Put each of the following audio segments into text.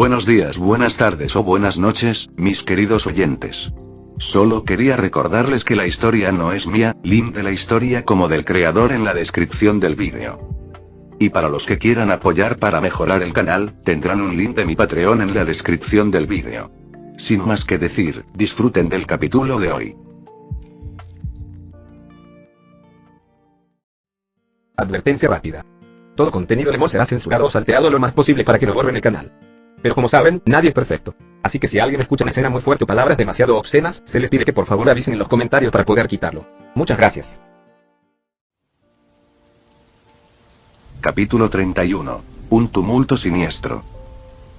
Buenos días, buenas tardes o buenas noches, mis queridos oyentes. Solo quería recordarles que la historia no es mía, link de la historia como del creador en la descripción del vídeo. Y para los que quieran apoyar para mejorar el canal, tendrán un link de mi Patreon en la descripción del vídeo. Sin más que decir, disfruten del capítulo de hoy. Advertencia rápida. Todo contenido de humor será censurado o salteado lo más posible para que no borren el canal. Pero como saben, nadie es perfecto. Así que si alguien escucha una escena muy fuerte o palabras demasiado obscenas, se les pide que por favor avisen en los comentarios para poder quitarlo. Muchas gracias. Capítulo 31. Un tumulto siniestro.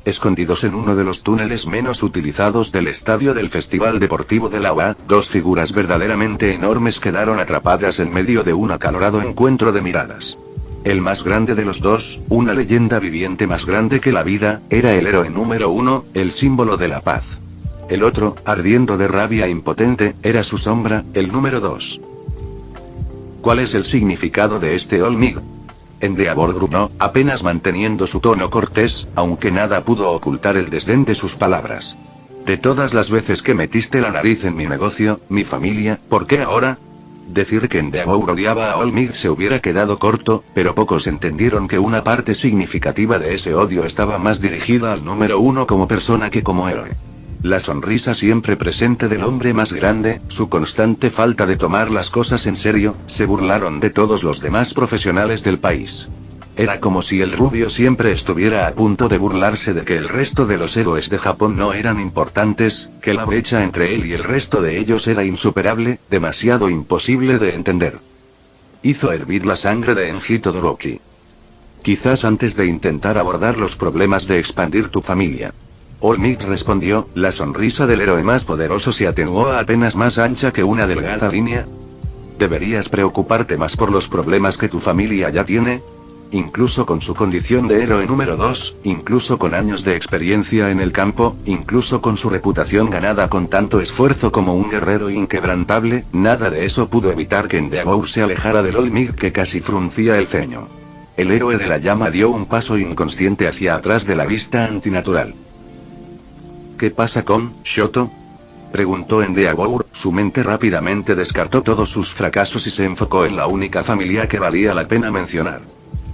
Escondidos en uno de los túneles menos utilizados del estadio del Festival Deportivo de la UA, dos figuras verdaderamente enormes quedaron atrapadas en medio de un acalorado encuentro de miradas. El más grande de los dos, una leyenda viviente más grande que la vida, era el héroe número 1, el símbolo de la paz. El otro, ardiendo de rabia e impotente, era su sombra, el número 2. ¿Cuál es el significado de este Olmig? Endeavor gruñó, apenas manteniendo su tono cortés, aunque nada pudo ocultar el desdén de sus palabras. De todas las veces que metiste la nariz en mi negocio, mi familia, ¿por qué ahora? Decir que Endeavor odiaba a Olmig se hubiera quedado corto, pero pocos entendieron que una parte significativa de ese odio estaba más dirigida al número 1 como persona que como héroe. La sonrisa siempre presente del hombre más grande, su constante falta de tomar las cosas en serio, se burlaron de todos los demás profesionales del país. Era como si el rubio siempre estuviera a punto de burlarse de que el resto de los héroes de Japón no eran importantes, que la brecha entre él y el resto de ellos era insuperable, demasiado imposible de entender. Hizo hervir la sangre de Enji Todoroki. Quizás antes de intentar abordar los problemas de expandir tu familia. Olmig respondió, la sonrisa del héroe más poderoso se atenuó a apenas más ancha que una delgada línea. ¿Deberías preocuparte más por los problemas que tu familia ya tiene? Incluso con su condición de héroe número 2, incluso con años de experiencia en el campo, incluso con su reputación ganada con tanto esfuerzo como un guerrero inquebrantable, nada de eso pudo evitar que Endeavor se alejara del Olmig que casi fruncía el ceño. El héroe de la llama dio un paso inconsciente hacia atrás de la vista antinatural. ¿Qué pasa con Shoto? Preguntó Endeavor, su mente rápidamente descartó todos sus fracasos y se enfocó en la única familia que valía la pena mencionar.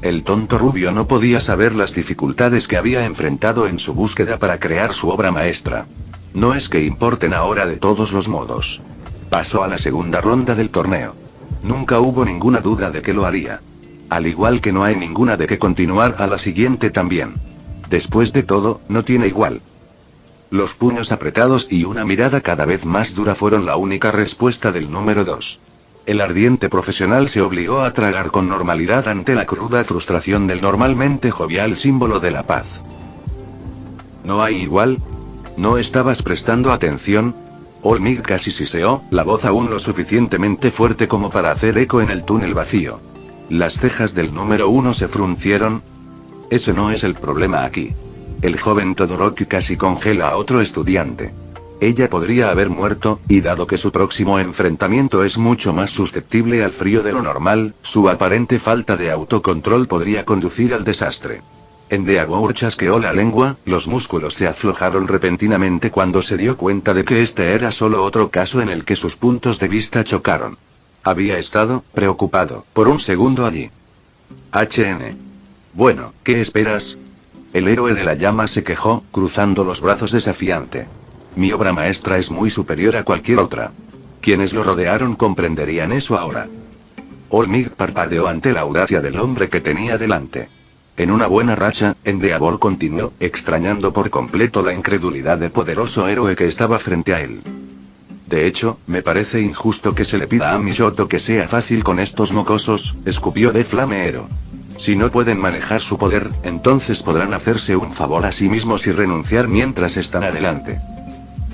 El tonto rubio no podía saber las dificultades que había enfrentado en su búsqueda para crear su obra maestra. No es que importen ahora de todos los modos. Pasó a la segunda ronda del torneo. Nunca hubo ninguna duda de que lo haría. Al igual que no hay ninguna de que continuar a la siguiente también. Después de todo, no tiene igual. Los puños apretados y una mirada cada vez más dura fueron la única respuesta del número 2. El ardiente profesional se obligó a tragar con normalidad ante la cruda frustración del normalmente jovial símbolo de la paz. ¿No hay igual? ¿No estabas prestando atención? Olmig casi siseó, la voz aún lo suficientemente fuerte como para hacer eco en el túnel vacío. Las cejas del número 1 se fruncieron. Ese no es el problema aquí. El joven Todoroki casi congela a otro estudiante. Ella podría haber muerto, y dado que su próximo enfrentamiento es mucho más susceptible al frío de lo normal, su aparente falta de autocontrol podría conducir al desastre. Endeavor chasqueó la lengua, los músculos se aflojaron repentinamente cuando se dio cuenta de que este era solo otro caso en el que sus puntos de vista chocaron. Había estado preocupado por un segundo allí. Bueno, ¿qué esperas? El héroe de la llama se quejó, cruzando los brazos desafiante. Mi obra maestra es muy superior a cualquier otra. Quienes lo rodearon comprenderían eso ahora. Olmig parpadeó ante la audacia del hombre que tenía delante. En una buena racha, Endeavor continuó, extrañando por completo la incredulidad del poderoso héroe que estaba frente a él. De hecho, me parece injusto que se le pida a Mishoto que sea fácil con estos mocosos, escupió de Flameero. Si no pueden manejar su poder, entonces podrán hacerse un favor a sí mismos y renunciar mientras están adelante.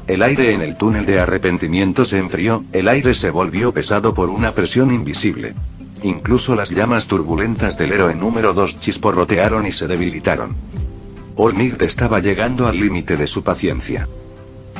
El aire en el túnel de arrepentimiento se enfrió, el aire se volvió pesado por una presión invisible. Incluso las llamas turbulentas del héroe número 2 chisporrotearon y se debilitaron. Olmig estaba llegando al límite de su paciencia.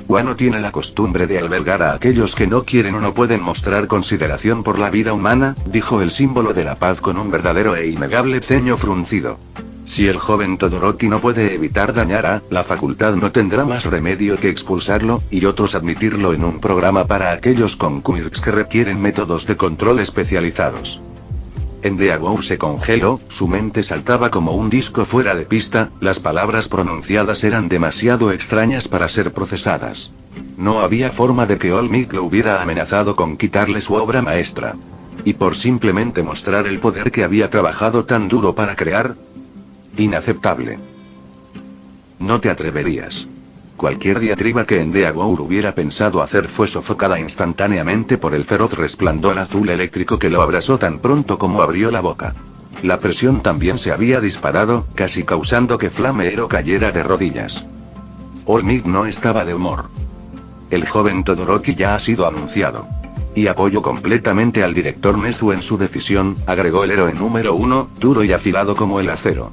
Wano tiene la costumbre de albergar a aquellos que no quieren o no pueden mostrar consideración por la vida humana, dijo el símbolo de la paz con un verdadero e innegable ceño fruncido. Si el joven Todoroki no puede evitar dañar a la facultad, no tendrá más remedio que expulsarlo, y otros admitirlo en un programa para aquellos con quirks que requieren métodos de control especializados. Endeavor se congeló, su mente saltaba como un disco fuera de pista, las palabras pronunciadas eran demasiado extrañas para ser procesadas. No había forma de que All Might lo hubiera amenazado con quitarle su obra maestra. Y por simplemente mostrar el poder que había trabajado tan duro para crear. Inaceptable. No te atreverías. Cualquier diatriba que Endeavor hubiera pensado hacer fue sofocada instantáneamente por el feroz resplandor azul eléctrico que lo abrasó tan pronto como abrió la boca. La presión también se había disparado, casi causando que Flame Hero cayera de rodillas. All Might no estaba de humor. El joven Todoroki ya ha sido anunciado. Y apoyo completamente al director Nezu en su decisión, agregó el héroe número 1, duro y afilado como el acero.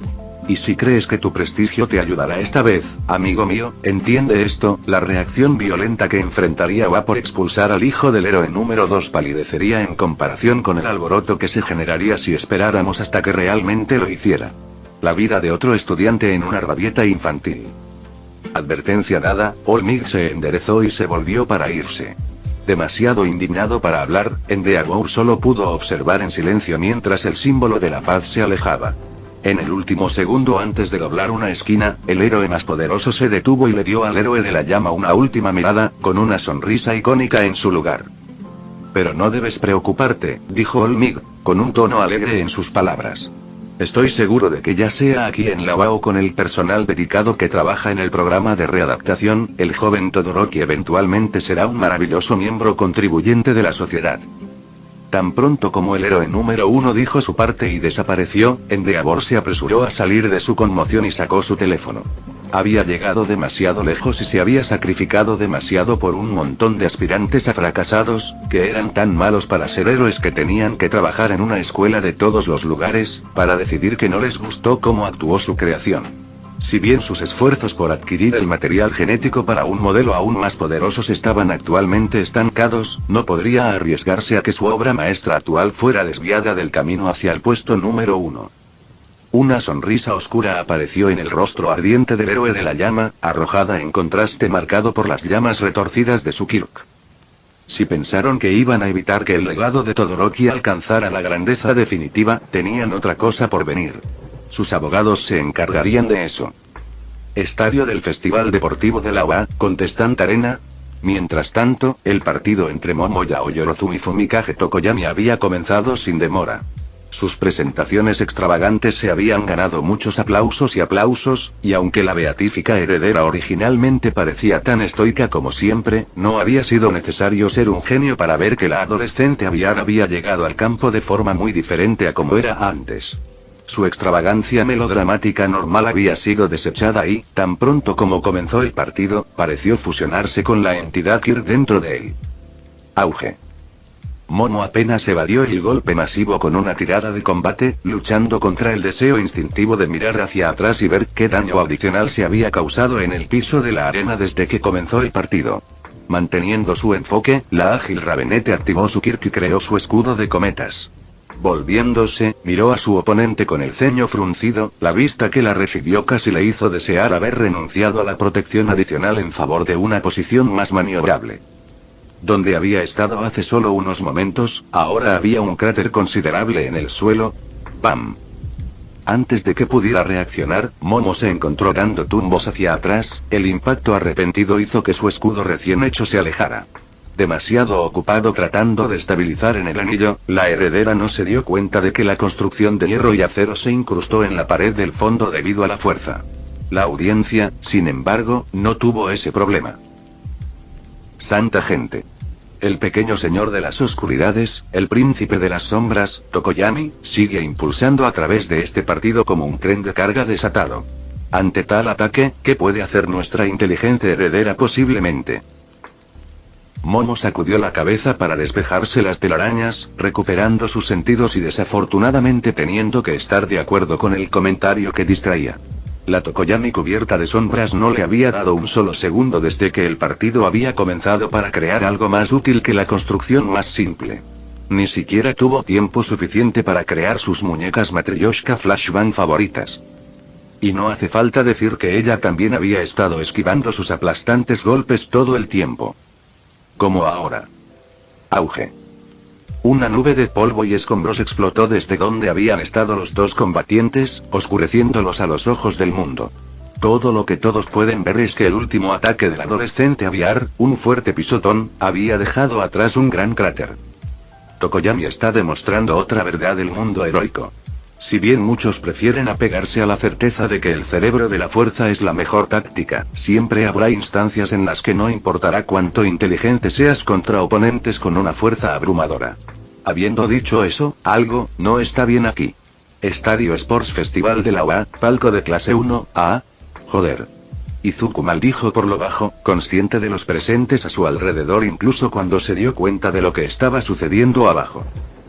Y si crees que tu prestigio te ayudará esta vez, amigo mío, entiende esto, la reacción violenta que enfrentaría Oa por expulsar al hijo del héroe número 2 palidecería en comparación con el alboroto que se generaría si esperáramos hasta que realmente lo hiciera. La vida de otro estudiante en una rabieta infantil. Advertencia dada, All Might se enderezó y se volvió para irse. Demasiado indignado para hablar, Endeavor solo pudo observar en silencio mientras el símbolo de la paz se alejaba. En el último segundo antes de doblar una esquina, el héroe más poderoso se detuvo y le dio al héroe de la llama una última mirada, con una sonrisa icónica en su lugar. Pero no debes preocuparte, dijo All Might, con un tono alegre en sus palabras. Estoy seguro de que ya sea aquí en la UA o con el personal dedicado que trabaja en el programa de readaptación, el joven Todoroki eventualmente será un maravilloso miembro contribuyente de la sociedad. Tan pronto como el héroe número 1 dijo su parte y desapareció, Endeavor se apresuró a salir de su conmoción y sacó su teléfono. Había llegado demasiado lejos y se había sacrificado demasiado por un montón de aspirantes a fracasados, que eran tan malos para ser héroes que tenían que trabajar en una escuela de todos los lugares, para decidir que no les gustó cómo actuó su creación. Si bien sus esfuerzos por adquirir el material genético para un modelo aún más poderoso estaban actualmente estancados, no podría arriesgarse a que su obra maestra actual fuera desviada del camino hacia el puesto número 1. Una sonrisa oscura apareció en el rostro ardiente del héroe de la llama, arrojada en contraste marcado por las llamas retorcidas de su quirk. Si pensaron que iban a evitar que el legado de Todoroki alcanzara la grandeza definitiva, tenían otra cosa por venir. Sus abogados se encargarían de eso. Estadio del Festival Deportivo de la UA, Contestant Arena. Mientras tanto, el partido entre Momoya Oyorozumi y Fumikage Tokoyami había comenzado sin demora. Sus presentaciones extravagantes se habían ganado muchos aplausos, y aunque la beatífica heredera originalmente parecía tan estoica como siempre, no había sido necesario ser un genio para ver que la adolescente aviar había llegado al campo de forma muy diferente a como era antes. Su extravagancia melodramática normal había sido desechada y, tan pronto como comenzó el partido, pareció fusionarse con la entidad Kirk dentro de él. Auge. Momo apenas evadió el golpe masivo con una tirada de combate, luchando contra el deseo instintivo de mirar hacia atrás y ver qué daño adicional se había causado en el piso de la arena desde que comenzó el partido. Manteniendo su enfoque, la ágil Ravenette activó su Kirk y creó su escudo de cometas. Volviéndose, miró a su oponente con el ceño fruncido, la vista que la recibió casi le hizo desear haber renunciado a la protección adicional en favor de una posición más maniobrable. Donde había estado hace solo unos momentos, ahora había un cráter considerable en el suelo. ¡Pam! Antes de que pudiera reaccionar, Momo se encontró dando tumbos hacia atrás, el impacto arrepentido hizo que su escudo recién hecho se alejara. Demasiado ocupado tratando de estabilizar en el anillo, la heredera no se dio cuenta de que la construcción de hierro y acero se incrustó en la pared del fondo debido a la fuerza. La audiencia, sin embargo, no tuvo ese problema. Santa gente. El pequeño señor de las oscuridades, el príncipe de las sombras, Tokoyami, sigue impulsando a través de este partido como un tren de carga desatado. Ante tal ataque, ¿qué puede hacer nuestra inteligente heredera posiblemente? Momo sacudió la cabeza para despejarse las telarañas, recuperando sus sentidos y desafortunadamente teniendo que estar de acuerdo con el comentario que distraía. La Tokoyami cubierta de sombras no le había dado un solo segundo desde que el partido había comenzado para crear algo más útil que la construcción más simple. Ni siquiera tuvo tiempo suficiente para crear sus muñecas Matryoshka Flashbang favoritas. Y no hace falta decir que ella también había estado esquivando sus aplastantes golpes todo el tiempo. Como ahora. Auge. Una nube de polvo y escombros explotó desde donde habían estado los dos combatientes, oscureciéndolos a los ojos del mundo. Todo lo que todos pueden ver es que el último ataque del adolescente aviar, un fuerte pisotón, había dejado atrás un gran cráter. Tokoyami está demostrando otra verdad del mundo heroico. Si bien muchos prefieren apegarse a la certeza de que el cerebro de la fuerza es la mejor táctica, siempre habrá instancias en las que no importará cuánto inteligente seas contra oponentes con una fuerza abrumadora. Habiendo dicho eso, algo no está bien aquí. Estadio Sports Festival de la UA, palco de clase 1A. Joder. Izuku maldijo por lo bajo, consciente de los presentes a su alrededor incluso cuando se dio cuenta de lo que estaba sucediendo abajo.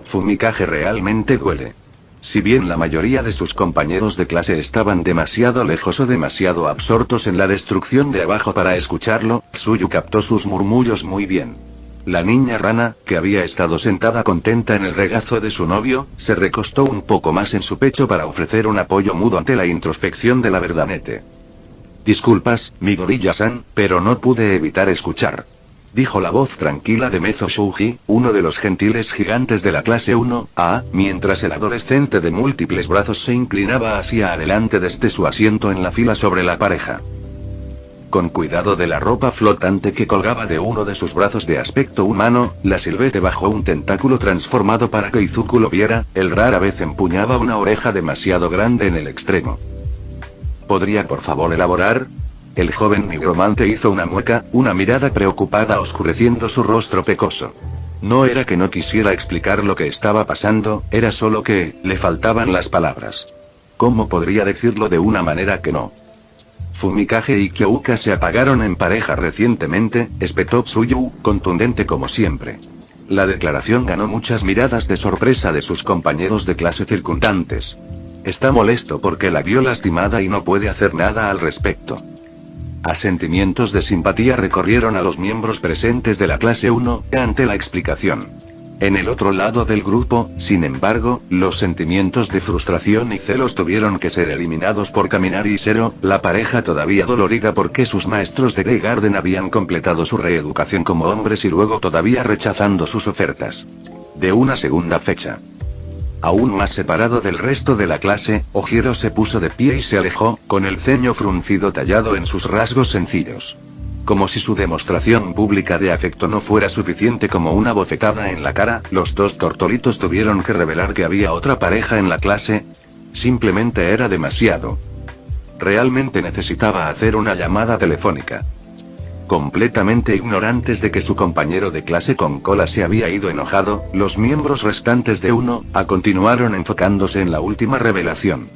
Fumikage realmente duele. Si bien la mayoría de sus compañeros de clase estaban demasiado lejos o demasiado absortos en la destrucción de abajo para escucharlo, Tsuyu captó sus murmullos muy bien. La niña rana, que había estado sentada contenta en el regazo de su novio, se recostó un poco más en su pecho para ofrecer un apoyo mudo ante la introspección de la verdanete. Disculpas, Midoriya-san, pero no pude evitar escuchar. Dijo la voz tranquila de Mezo Shouji, uno de los gentiles gigantes de la clase 1A, mientras el adolescente de múltiples brazos se inclinaba hacia adelante desde su asiento en la fila sobre la pareja. Con cuidado de la ropa flotante que colgaba de uno de sus brazos de aspecto humano, la Silvete bajó un tentáculo transformado para que Izuku lo viera, él rara vez empuñaba una oreja demasiado grande en el extremo. ¿Podría por favor elaborar? El joven nigromante hizo una mueca, una mirada preocupada oscureciendo su rostro pecoso. No era que no quisiera explicar lo que estaba pasando, era solo que, le faltaban las palabras. ¿Cómo podría decirlo de una manera que no? Fumikage y Kyouka se apagaron en pareja recientemente, espetó Tsuyu, contundente como siempre. La declaración ganó muchas miradas de sorpresa de sus compañeros de clase circundantes. Está molesto porque la vio lastimada y no puede hacer nada al respecto. Asentimientos de simpatía recorrieron a los miembros presentes de la clase 1 ante la explicación. En el otro lado del grupo, sin embargo, los sentimientos de frustración y celos tuvieron que ser eliminados por Kaminari y Zero, la pareja todavía dolorida porque sus maestros de Grey Garden habían completado su reeducación como hombres y luego todavía rechazando sus ofertas de una segunda fecha. Aún más separado del resto de la clase, Ojiro se puso de pie y se alejó, con el ceño fruncido tallado en sus rasgos sencillos. Como si su demostración pública de afecto no fuera suficiente como una bofetada en la cara, los dos tortolitos tuvieron que revelar que había otra pareja en la clase. Simplemente era demasiado. Realmente necesitaba hacer una llamada telefónica. Completamente ignorantes de que su compañero de clase con cola se había ido enojado, los miembros restantes de 1A continuaron enfocándose en la última revelación.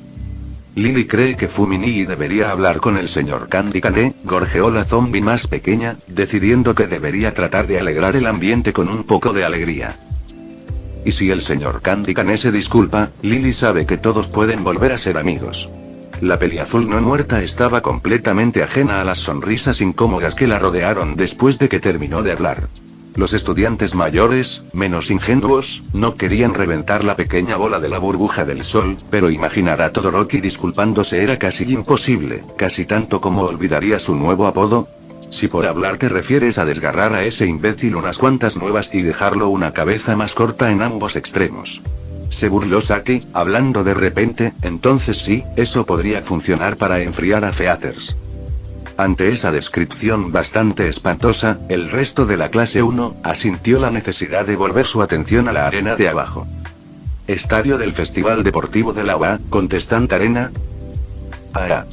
Lily cree que Fumini debería hablar con el señor Candy Cane, gorjeó la zombie más pequeña, decidiendo que debería tratar de alegrar el ambiente con un poco de alegría. Y si el señor Candy Cane se disculpa, Lily sabe que todos pueden volver a ser amigos. La peliazul no muerta estaba completamente ajena a las sonrisas incómodas que la rodearon después de que terminó de hablar. Los estudiantes mayores, menos ingenuos, no querían reventar la pequeña bola de la burbuja del sol, pero imaginar a Todoroki disculpándose era casi imposible, casi tanto como olvidaría su nuevo apodo. Si por hablar te refieres a desgarrar a ese imbécil unas cuantas nuevas y dejarlo una cabeza más corta en ambos extremos. Se burló Saki, hablando de repente, entonces sí, eso podría funcionar para enfriar a Feathers. Ante esa descripción bastante espantosa, el resto de la clase 1 asintió la necesidad de volver su atención a la arena de abajo. Estadio del Festival Deportivo de la UA, contestante arena. Ah.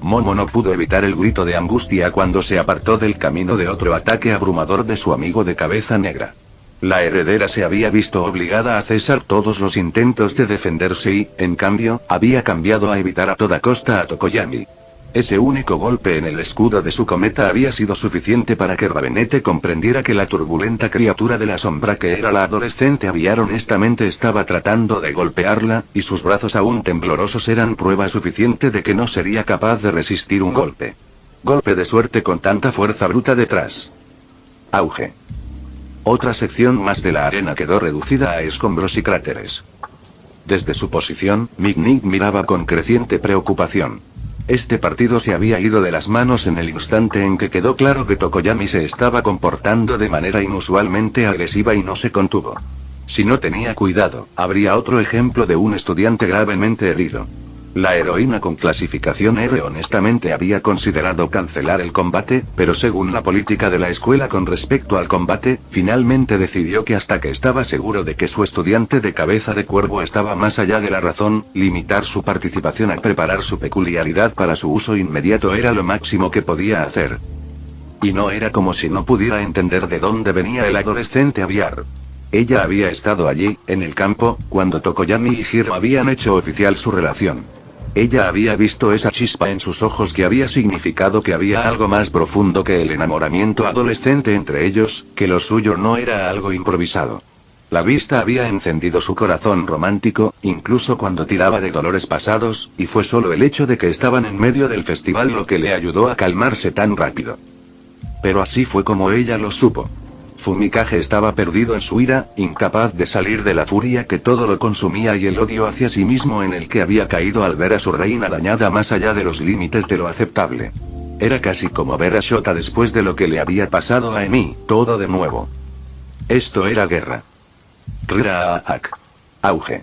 Momo no pudo evitar el grito de angustia cuando se apartó del camino de otro ataque abrumador de su amigo de cabeza negra. La heredera se había visto obligada a cesar todos los intentos de defenderse y, en cambio, había cambiado a evitar a toda costa a Tokoyami. Ese único golpe en el escudo de su cometa había sido suficiente para que Ravenete comprendiera que la turbulenta criatura de la sombra que era la adolescente aviar honestamente estaba tratando de golpearla, y sus brazos aún temblorosos eran prueba suficiente de que no sería capaz de resistir un golpe. Golpe de suerte con tanta fuerza bruta detrás. Auge. Otra sección más de la arena quedó reducida a escombros y cráteres. Desde su posición, Mick miraba con creciente preocupación. Este partido se había ido de las manos en el instante en que quedó claro que Tokoyami se estaba comportando de manera inusualmente agresiva y no se contuvo. Si no tenía cuidado, habría otro ejemplo de un estudiante gravemente herido. La heroína con clasificación R honestamente había considerado cancelar el combate, pero según la política de la escuela con respecto al combate, finalmente decidió que hasta que estaba seguro de que su estudiante de cabeza de cuervo estaba más allá de la razón, limitar su participación a preparar su peculiaridad para su uso inmediato era lo máximo que podía hacer. Y no era como si no pudiera entender de dónde venía el adolescente aviar. Ella había estado allí, en el campo, cuando Tokoyami y Hiro habían hecho oficial su relación. Ella había visto esa chispa en sus ojos que había significado que había algo más profundo que el enamoramiento adolescente entre ellos, que lo suyo no era algo improvisado. La vista había encendido su corazón romántico, incluso cuando tiraba de dolores pasados, y fue solo el hecho de que estaban en medio del festival lo que le ayudó a calmarse tan rápido. Pero así fue como ella lo supo. Fumikage estaba perdido en su ira, incapaz de salir de la furia que todo lo consumía y el odio hacia sí mismo en el que había caído al ver a su reina dañada más allá de los límites de lo aceptable. Era casi como ver a Shota después de lo que le había pasado a Emi, todo de nuevo. Esto era guerra. Riraak. Auge.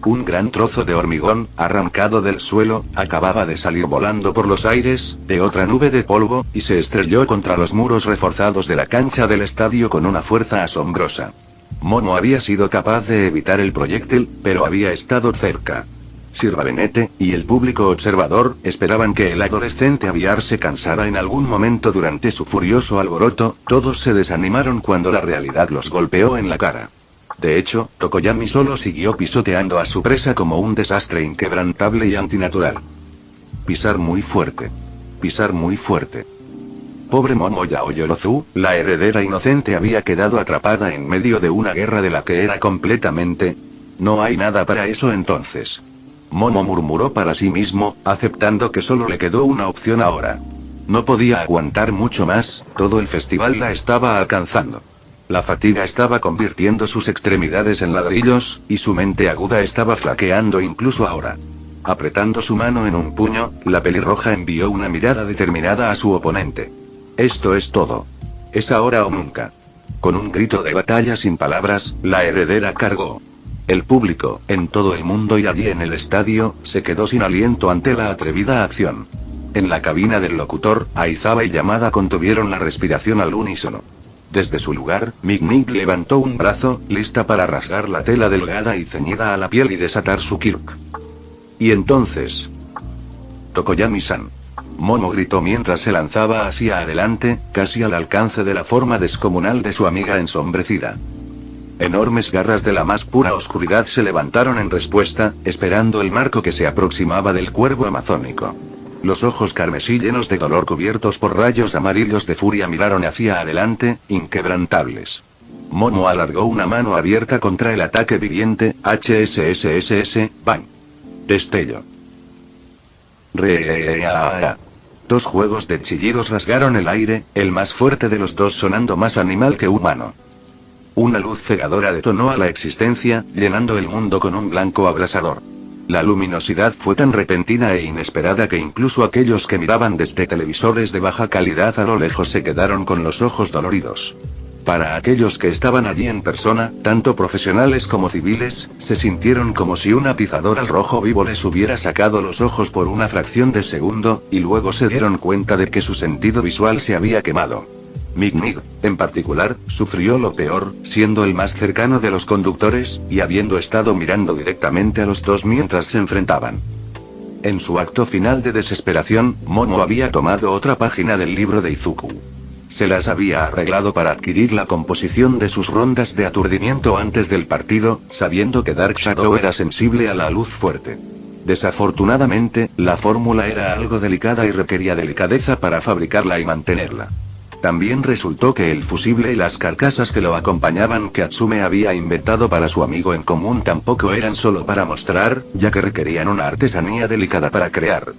Un gran trozo de hormigón, arrancado del suelo, acababa de salir volando por los aires, de otra nube de polvo, y se estrelló contra los muros reforzados de la cancha del estadio con una fuerza asombrosa. Momo había sido capaz de evitar el proyectil, pero había estado cerca. Sir Ravenete, y el público observador, esperaban que el adolescente aviar se cansara en algún momento durante su furioso alboroto, todos se desanimaron cuando la realidad los golpeó en la cara. De hecho, Tokoyami solo siguió pisoteando a su presa como un desastre inquebrantable y antinatural. Pisar muy fuerte. Pisar muy fuerte. Pobre Momo Yaoyorozu, la heredera inocente había quedado atrapada en medio de una guerra de la que era completamente... No hay nada para eso entonces. Momo murmuró para sí mismo, aceptando que solo le quedó una opción ahora. No podía aguantar mucho más, todo el festival la estaba alcanzando. La fatiga estaba convirtiendo sus extremidades en ladrillos, y su mente aguda estaba flaqueando incluso ahora. Apretando su mano en un puño, la pelirroja envió una mirada determinada a su oponente. Esto es todo. Es ahora o nunca. Con un grito de batalla sin palabras, la heredera cargó. El público, en todo el mundo y allí en el estadio, se quedó sin aliento ante la atrevida acción. En la cabina del locutor, Aizawa y Yamada contuvieron la respiración al unísono. Desde su lugar, Mig levantó un brazo, lista para rasgar la tela delgada y ceñida a la piel y desatar su kirk. Y entonces... Tokoyami-san. Momo gritó mientras se lanzaba hacia adelante, casi al alcance de la forma descomunal de su amiga ensombrecida. Enormes garras de la más pura oscuridad se levantaron en respuesta, esperando el marco que se aproximaba del cuervo amazónico. Los ojos carmesí llenos de dolor cubiertos por rayos amarillos de furia miraron hacia adelante, inquebrantables. Momo alargó una mano abierta contra el ataque viviente, HSSSS, ¡bang! Destello. Dos juegos de chillidos rasgaron el aire, el más fuerte de los dos sonando más animal que humano. Una luz cegadora detonó a la existencia, llenando el mundo con un blanco abrasador. La luminosidad fue tan repentina e inesperada que incluso aquellos que miraban desde televisores de baja calidad a lo lejos se quedaron con los ojos doloridos. Para aquellos que estaban allí en persona, tanto profesionales como civiles, se sintieron como si una pizadora al rojo vivo les hubiera sacado los ojos por una fracción de segundo, y luego se dieron cuenta de que su sentido visual se había quemado. Mig, en particular, sufrió lo peor, siendo el más cercano de los conductores, y habiendo estado mirando directamente a los dos mientras se enfrentaban. En su acto final de desesperación, Momo había tomado otra página del libro de Izuku. Se las había arreglado para adquirir la composición de sus rondas de aturdimiento antes del partido, sabiendo que Dark Shadow era sensible a la luz fuerte. Desafortunadamente, la fórmula era algo delicada y requería delicadeza para fabricarla y mantenerla. También resultó que el fusible y las carcasas que lo acompañaban que Atsume había inventado para su amigo en común tampoco eran solo para mostrar, ya que requerían una artesanía delicada para crear.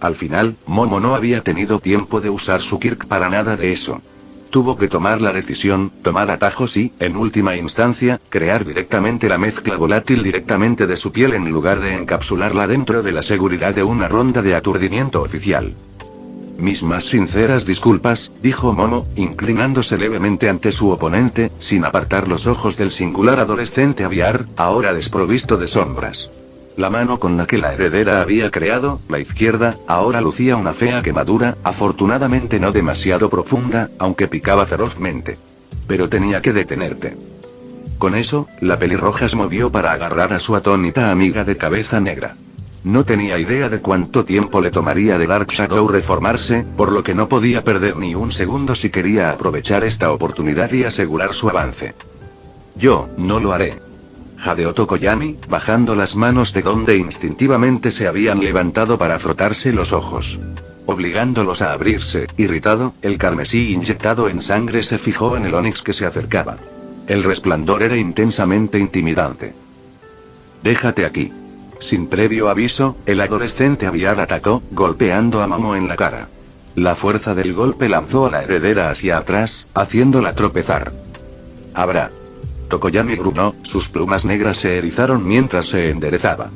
Al final, Momo no había tenido tiempo de usar su kirk para nada de eso. Tuvo que tomar la decisión, tomar atajos y, en última instancia, crear directamente la mezcla volátil directamente de su piel en lugar de encapsularla dentro de la seguridad de una ronda de aturdimiento oficial. Mis más sinceras disculpas, dijo Momo, inclinándose levemente ante su oponente, sin apartar los ojos del singular adolescente aviar, ahora desprovisto de sombras. La mano con la que la heredera había creado, la izquierda, ahora lucía una fea quemadura, afortunadamente no demasiado profunda, aunque picaba ferozmente. Pero tenía que detenerte. Con eso, la pelirroja se movió para agarrar a su atónita amiga de cabeza negra. No tenía idea de cuánto tiempo le tomaría de Dark Shadow reformarse, por lo que no podía perder ni un segundo si quería aprovechar esta oportunidad y asegurar su avance. Yo, no lo haré. Jadeó Tokoyami, bajando las manos de donde instintivamente se habían levantado para frotarse los ojos. Obligándolos a abrirse, irritado, el carmesí inyectado en sangre se fijó en el onix que se acercaba. El resplandor era intensamente intimidante. Déjate aquí. Sin previo aviso, el adolescente aviar atacó, golpeando a Momo en la cara. La fuerza del golpe lanzó a la heredera hacia atrás, haciéndola tropezar. Habrá. Tokoyami gruñó, sus plumas negras se erizaron mientras se enderezaba.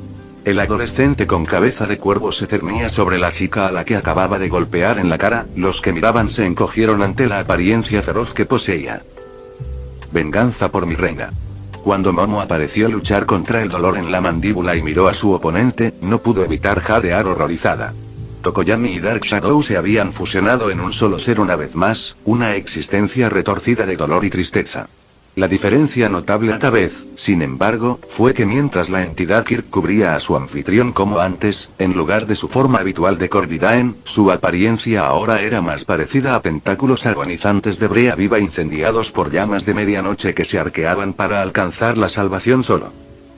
El adolescente con cabeza de cuervo se cernía sobre la chica a la que acababa de golpear en la cara, los que miraban se encogieron ante la apariencia feroz que poseía. Venganza por mi reina. Cuando Momo apareció luchar contra el dolor en la mandíbula y miró a su oponente, no pudo evitar jadear horrorizada. Tokoyami y Dark Shadow se habían fusionado en un solo ser una vez más, una existencia retorcida de dolor y tristeza. La diferencia notable esta vez, sin embargo, fue que mientras la entidad Kirk cubría a su anfitrión como antes, en lugar de su forma habitual de Corvidaen, su apariencia ahora era más parecida a tentáculos agonizantes de brea viva incendiados por llamas de medianoche que se arqueaban para alcanzar la salvación solo.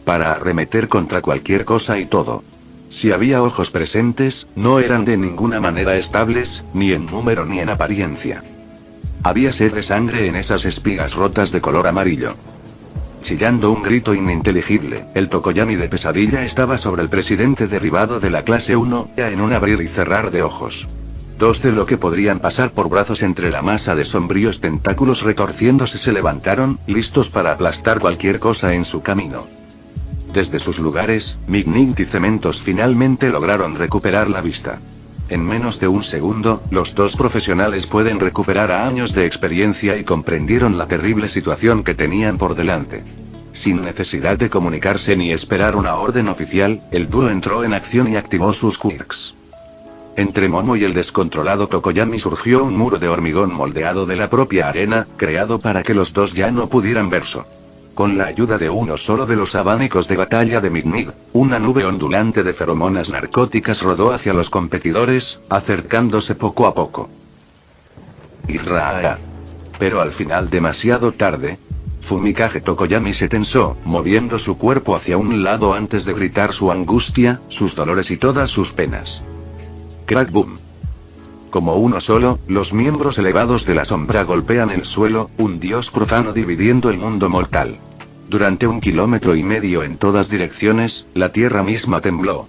Para arremeter contra cualquier cosa y todo. Si había ojos presentes, no eran de ninguna manera estables, ni en número ni en apariencia. Había sed de sangre en esas espigas rotas de color amarillo. Chillando un grito ininteligible, el Tokoyami de pesadilla estaba sobre el presidente derribado de la clase 1, en un abrir y cerrar de ojos. Dos de lo que podrían pasar por brazos entre la masa de sombríos tentáculos retorciéndose se levantaron, listos para aplastar cualquier cosa en su camino. Desde sus lugares, Mignight y Cementos finalmente lograron recuperar la vista. En menos de un segundo, los dos profesionales pueden recuperar a años de experiencia y comprendieron la terrible situación que tenían por delante. Sin necesidad de comunicarse ni esperar una orden oficial, el dúo entró en acción y activó sus quirks. Entre Momo y el descontrolado Tokoyami surgió un muro de hormigón moldeado de la propia arena, creado para que los dos ya no pudieran verse. Con la ayuda de uno solo de los abanicos de batalla de Mignight, una nube ondulante de feromonas narcóticas rodó hacia los competidores, acercándose poco a poco. ¡Irraa! Pero al final demasiado tarde. Fumikage Tokoyami se tensó, moviendo su cuerpo hacia un lado antes de gritar su angustia, sus dolores y todas sus penas. Crack boom. Como uno solo, los miembros elevados de la sombra golpean el suelo, un dios profano dividiendo el mundo mortal. Durante 1,5 kilómetros en todas direcciones, la tierra misma tembló.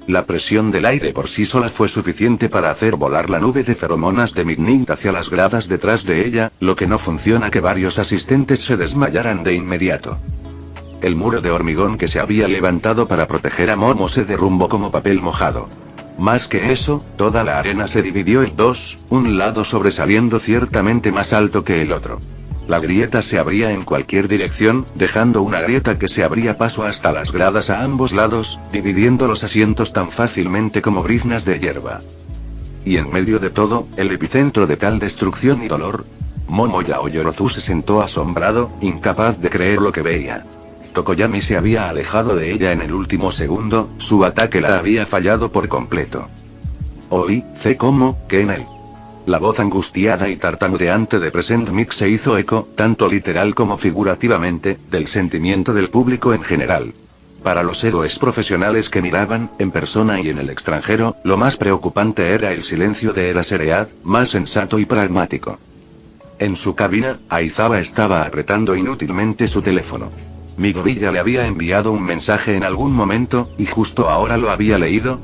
La presión del aire por sí sola fue suficiente para hacer volar la nube de feromonas de Mignight hacia las gradas detrás de ella, lo que no funciona que varios asistentes se desmayaran de inmediato. El muro de hormigón que se había levantado para proteger a Momo se derrumbó como papel mojado. Más que eso, toda la arena se dividió en dos, un lado sobresaliendo ciertamente más alto que el otro. La grieta se abría en cualquier dirección, dejando una grieta que se abría paso hasta las gradas a ambos lados, dividiendo los asientos tan fácilmente como briznas de hierba. Y en medio de todo, el epicentro de tal destrucción y dolor, Momo Yaoyorozu se sentó asombrado, incapaz de creer lo que veía. Tokoyami se había alejado de ella en el último segundo, su ataque la había fallado por completo. Oí, sé cómo, que en él. La voz angustiada y tartamudeante de Present Mix se hizo eco, tanto literal como figurativamente, del sentimiento del público en general. Para los héroes profesionales que miraban, en persona y en el extranjero, lo más preocupante era el silencio de Eraseread, más sensato y pragmático. En su cabina, Aizawa estaba apretando inútilmente su teléfono. Midoriya le había enviado un mensaje en algún momento, y justo ahora lo había leído.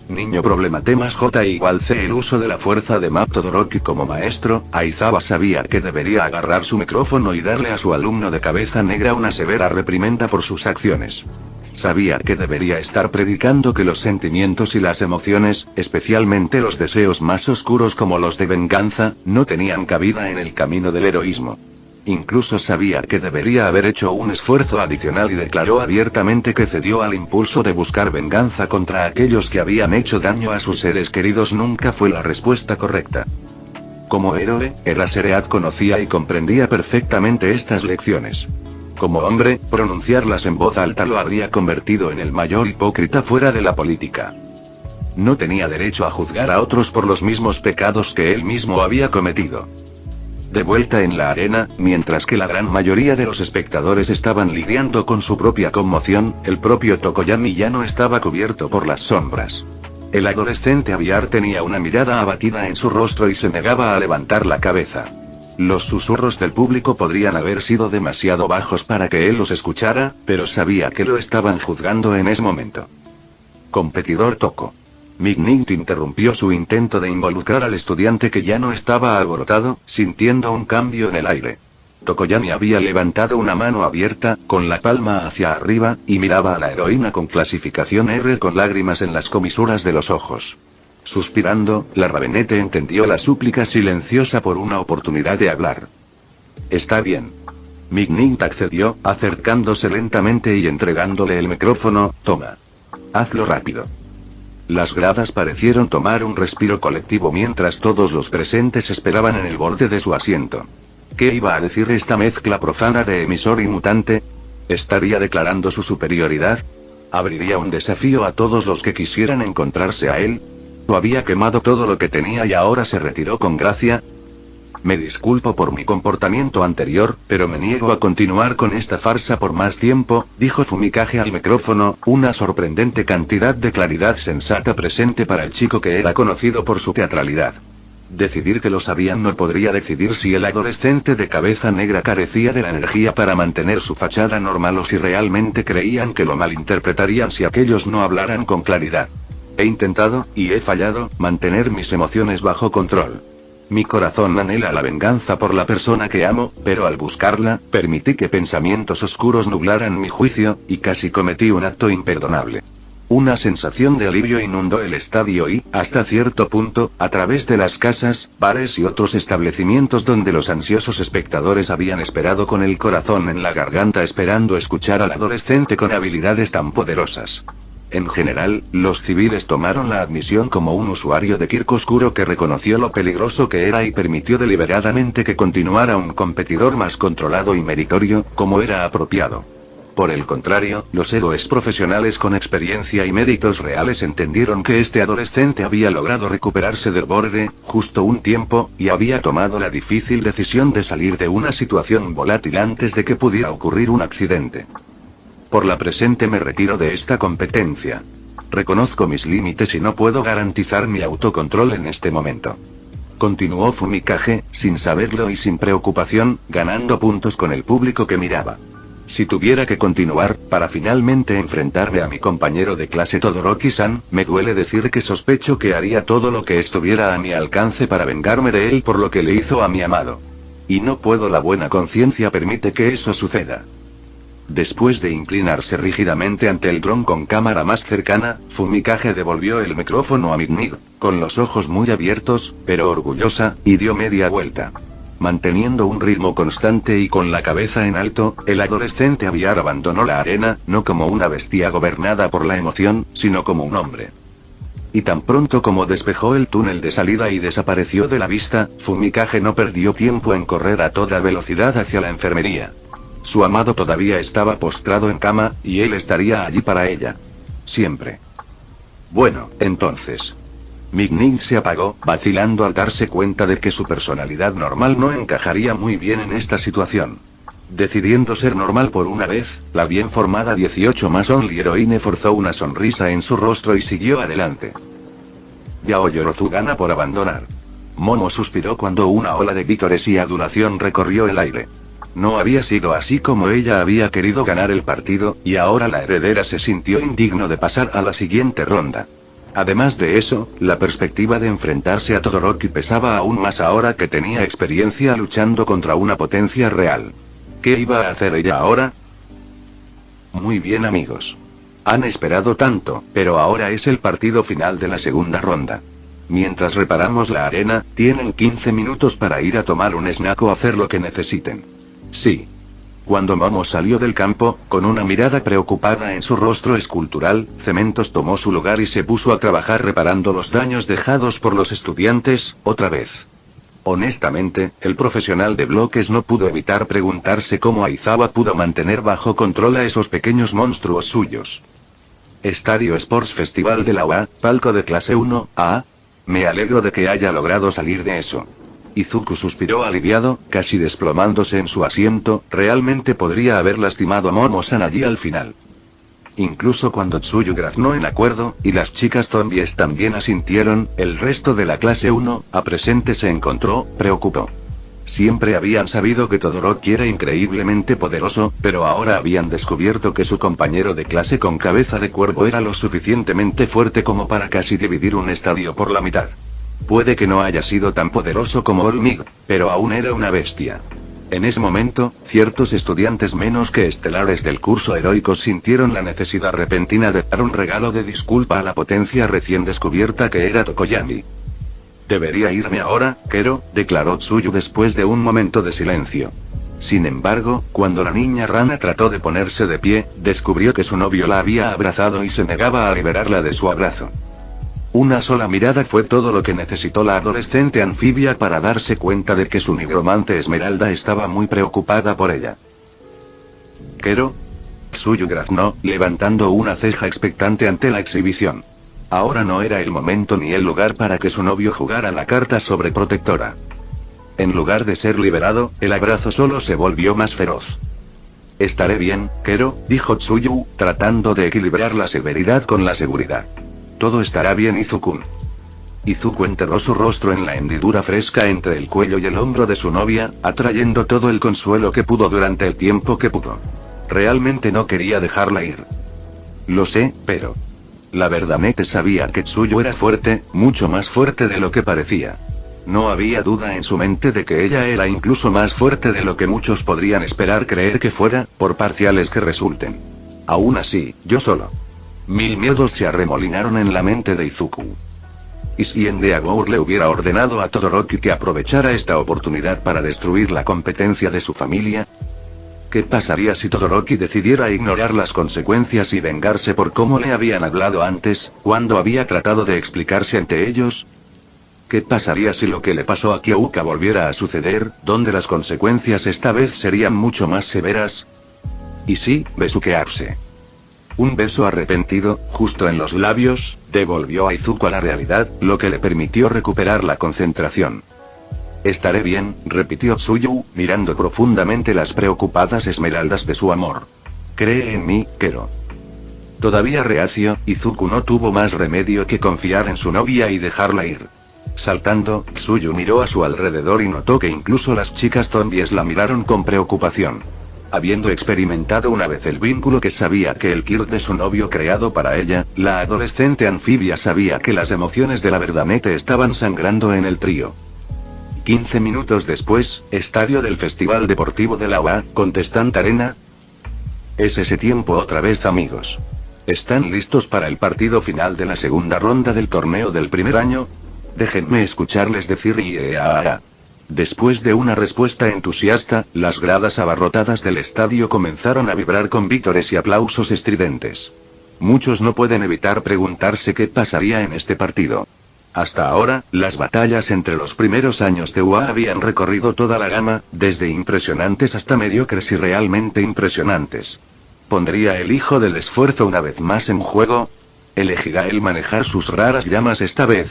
Niño problema T más J igual C. El uso de la fuerza de Map Todoroki como maestro. Aizawa sabía que debería agarrar su micrófono y darle a su alumno de cabeza negra una severa reprimenda por sus acciones. Sabía que debería estar predicando que los sentimientos y las emociones, especialmente los deseos más oscuros como los de venganza, no tenían cabida en el camino del heroísmo. Incluso sabía que debería haber hecho un esfuerzo adicional y declaró abiertamente que cedió al impulso de buscar venganza contra aquellos que habían hecho daño a sus seres queridos. Nunca fue la respuesta correcta. Como héroe, Eraserhead conocía y comprendía perfectamente estas lecciones. Como hombre, pronunciarlas en voz alta lo habría convertido en el mayor hipócrita fuera de la política. No tenía derecho a juzgar a otros por los mismos pecados que él mismo había cometido. De vuelta en la arena, mientras que la gran mayoría de los espectadores estaban lidiando con su propia conmoción, el propio Tokoyami ya no estaba cubierto por las sombras. El adolescente aviar tenía una mirada abatida en su rostro y se negaba a levantar la cabeza. Los susurros del público podrían haber sido demasiado bajos para que él los escuchara, pero sabía que lo estaban juzgando en ese momento. Competidor Toko. Mignight interrumpió su intento de involucrar al estudiante que ya no estaba alborotado, sintiendo un cambio en el aire. Tokoyami había levantado una mano abierta, con la palma hacia arriba, y miraba a la heroína con clasificación R con lágrimas en las comisuras de los ojos. Suspirando, la Ravenete entendió la súplica silenciosa por una oportunidad de hablar. Está bien. Mignight accedió, acercándose lentamente y entregándole el micrófono. Toma. Hazlo rápido. Las gradas parecieron tomar un respiro colectivo mientras todos los presentes esperaban en el borde de su asiento. ¿Qué iba a decir esta mezcla profana de emisor y mutante? ¿Estaría declarando su superioridad? ¿Abriría un desafío a todos los que quisieran encontrarse a él? ¿O había quemado todo lo que tenía y ahora se retiró con gracia? Me disculpo por mi comportamiento anterior, pero me niego a continuar con esta farsa por más tiempo, dijo Fumikage al micrófono, una sorprendente cantidad de claridad sensata presente para el chico que era conocido por su teatralidad. Decidir que lo sabían no podría decidir si el adolescente de cabeza negra carecía de la energía para mantener su fachada normal o si realmente creían que lo malinterpretarían si aquellos no hablaran con claridad. He intentado, y he fallado, mantener mis emociones bajo control. Mi corazón anhela la venganza por la persona que amo, pero al buscarla, permití que pensamientos oscuros nublaran mi juicio, y casi cometí un acto imperdonable. Una sensación de alivio inundó el estadio y, hasta cierto punto, a través de las casas, bares y otros establecimientos donde los ansiosos espectadores habían esperado con el corazón en la garganta esperando escuchar al adolescente con habilidades tan poderosas. En general, los civiles tomaron la admisión como un usuario de Kirk oscuro que reconoció lo peligroso que era y permitió deliberadamente que continuara un competidor más controlado y meritorio, como era apropiado. Por el contrario, los héroes profesionales con experiencia y méritos reales entendieron que este adolescente había logrado recuperarse del borde, justo un tiempo, y había tomado la difícil decisión de salir de una situación volátil antes de que pudiera ocurrir un accidente. Por la presente me retiro de esta competencia. Reconozco mis límites y no puedo garantizar mi autocontrol en este momento. Continuó Fumikage, sin saberlo y sin preocupación, ganando puntos con el público que miraba. Si tuviera que continuar, para finalmente enfrentarme a mi compañero de clase Todoroki-san, me duele decir que sospecho que haría todo lo que estuviera a mi alcance para vengarme de él por lo que le hizo a mi amado. Y no puedo, la buena conciencia permite que eso suceda. Después de inclinarse rígidamente ante el dron con cámara más cercana, Fumikage devolvió el micrófono a Mignight, con los ojos muy abiertos, pero orgullosa, y dio media vuelta. Manteniendo un ritmo constante y con la cabeza en alto, el adolescente aviar abandonó la arena, no como una bestia gobernada por la emoción, sino como un hombre. Y tan pronto como despejó el túnel de salida y desapareció de la vista, Fumikage no perdió tiempo en correr a toda velocidad hacia la enfermería. Su amado todavía estaba postrado en cama, y él estaría allí para ella. Siempre. Bueno, entonces. Mignight se apagó, vacilando al darse cuenta de que su personalidad normal no encajaría muy bien en esta situación. Decidiendo ser normal por una vez, la bien formada 18 más Only Heroine forzó una sonrisa en su rostro y siguió adelante. Yao Yorozu gana por abandonar. Momo suspiró cuando una ola de vítores y adulación recorrió el aire. No había sido así como ella había querido ganar el partido, y ahora la heredera se sintió indigno de pasar a la siguiente ronda. Además de eso, la perspectiva de enfrentarse a Todoroki pesaba aún más ahora que tenía experiencia luchando contra una potencia real. ¿Qué iba a hacer ella ahora? Muy bien amigos. Han esperado tanto, pero ahora es el partido final de la segunda ronda. Mientras reparamos la arena, tienen 15 minutos para ir a tomar un snack o hacer lo que necesiten. Sí. Cuando Momo salió del campo, con una mirada preocupada en su rostro escultural, Cementos tomó su lugar y se puso a trabajar reparando los daños dejados por los estudiantes, otra vez. Honestamente, el profesional de bloques no pudo evitar preguntarse cómo Aizawa pudo mantener bajo control a esos pequeños monstruos suyos. Estadio Sports Festival de la UA, palco de clase 1A. Me alegro de que haya logrado salir de eso. Izuku suspiró aliviado, casi desplomándose en su asiento, realmente podría haber lastimado a Momo-san allí al final. Incluso cuando Tsuyu graznó en acuerdo, y las chicas zombies también asintieron, el resto de la clase 1A presente se encontró preocupado. Siempre habían sabido que Todoroki era increíblemente poderoso, pero ahora habían descubierto que su compañero de clase con cabeza de cuervo era lo suficientemente fuerte como para casi dividir un estadio por la mitad. Puede que no haya sido tan poderoso como Olmig, pero aún era una bestia. En ese momento, ciertos estudiantes menos que estelares del curso heroico sintieron la necesidad repentina de dar un regalo de disculpa a la potencia recién descubierta que era Tokoyami. Debería irme ahora, Kero, declaró Tsuyu después de un momento de silencio. Sin embargo, cuando la niña rana trató de ponerse de pie, descubrió que su novio la había abrazado y se negaba a liberarla de su abrazo. Una sola mirada fue todo lo que necesitó la adolescente anfibia para darse cuenta de que su nigromante Esmeralda estaba muy preocupada por ella. ¿Kero? Tsuyu graznó, levantando una ceja expectante ante la exhibición. Ahora no era el momento ni el lugar para que su novio jugara la carta sobreprotectora. En lugar de ser liberado, el abrazo solo se volvió más feroz. Estaré bien, Kero, dijo Tsuyu, tratando de equilibrar la severidad con la seguridad. Todo estará bien, Izuku. Izuku enterró su rostro en la hendidura fresca entre el cuello y el hombro de su novia, atrayendo todo el consuelo que pudo durante el tiempo que pudo. Realmente no quería dejarla ir. Lo sé, pero... La verdadmente sabía que Tsuyu era fuerte, mucho más fuerte de lo que parecía. No había duda en su mente de que ella era incluso más fuerte de lo que muchos podrían esperar creer que fuera, por parciales que resulten. Aún así, yo solo. 1000 miedos se arremolinaron en la mente de Izuku. ¿Y si Endeavor le hubiera ordenado a Todoroki que aprovechara esta oportunidad para destruir la competencia de su familia? ¿Qué pasaría si Todoroki decidiera ignorar las consecuencias y vengarse por cómo le habían hablado antes, cuando había tratado de explicarse ante ellos? ¿Qué pasaría si lo que le pasó a Kyouka volviera a suceder, donde las consecuencias esta vez serían mucho más severas? ¿Y si, besuquearse? Un beso arrepentido, justo en los labios, devolvió a Izuku a la realidad, lo que le permitió recuperar la concentración. Estaré bien, repitió Tsuyu, mirando profundamente las preocupadas esmeraldas de su amor. Cree en mí, Kero. Todavía reacio, Izuku no tuvo más remedio que confiar en su novia y dejarla ir. Saltando, Tsuyu miró a su alrededor y notó que incluso las chicas zombies la miraron con preocupación. Habiendo experimentado una vez el vínculo que sabía que el Kirk de su novio creado para ella, la adolescente anfibia sabía que las emociones de la verdadmente estaban sangrando en el trío. 15 minutos después, estadio del Festival Deportivo de la UA, Contestant Arena. Es ese tiempo otra vez, amigos. ¿Están listos para el partido final de la segunda ronda del torneo del primer año? Déjenme escucharles decir IEAA. Después de una respuesta entusiasta, las gradas abarrotadas del estadio comenzaron a vibrar con vítores y aplausos estridentes. Muchos no pueden evitar preguntarse qué pasaría en este partido. Hasta ahora, las batallas entre los primeros años de UA habían recorrido toda la gama, desde impresionantes hasta mediocres y realmente impresionantes. ¿Pondría el hijo del esfuerzo una vez más en juego? ¿Elegirá él manejar sus raras llamas esta vez?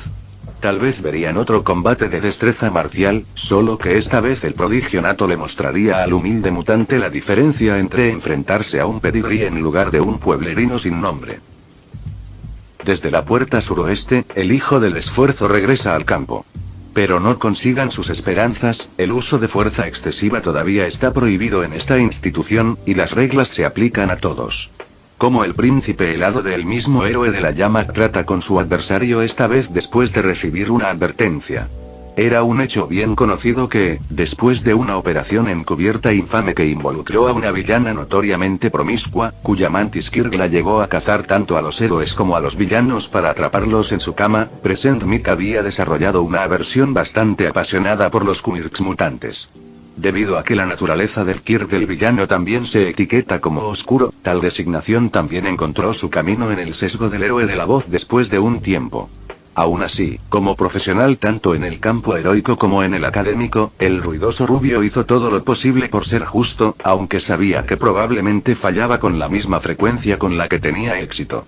Tal vez verían otro combate de destreza marcial, solo que esta vez el prodigio nato le mostraría al humilde mutante la diferencia entre enfrentarse a un pedigrí en lugar de un pueblerino sin nombre. Desde la puerta suroeste, el hijo del esfuerzo regresa al campo. Pero no consigan sus esperanzas, el uso de fuerza excesiva todavía está prohibido en esta institución, y las reglas se aplican a todos. Cómo el príncipe helado del mismo héroe de la llama trata con su adversario esta vez después de recibir una advertencia. Era un hecho bien conocido que, después de una operación encubierta e infame que involucró a una villana notoriamente promiscua, cuya mantis Kirk la llevó a cazar tanto a los héroes como a los villanos para atraparlos en su cama, Present Mick había desarrollado una aversión bastante apasionada por los quirks mutantes. Debido a que la naturaleza del Kirk del villano también se etiqueta como oscuro, tal designación también encontró su camino en el sesgo del héroe de la voz después de un tiempo. Aún así, como profesional tanto en el campo heroico como en el académico, el ruidoso rubio hizo todo lo posible por ser justo, aunque sabía que probablemente fallaba con la misma frecuencia con la que tenía éxito.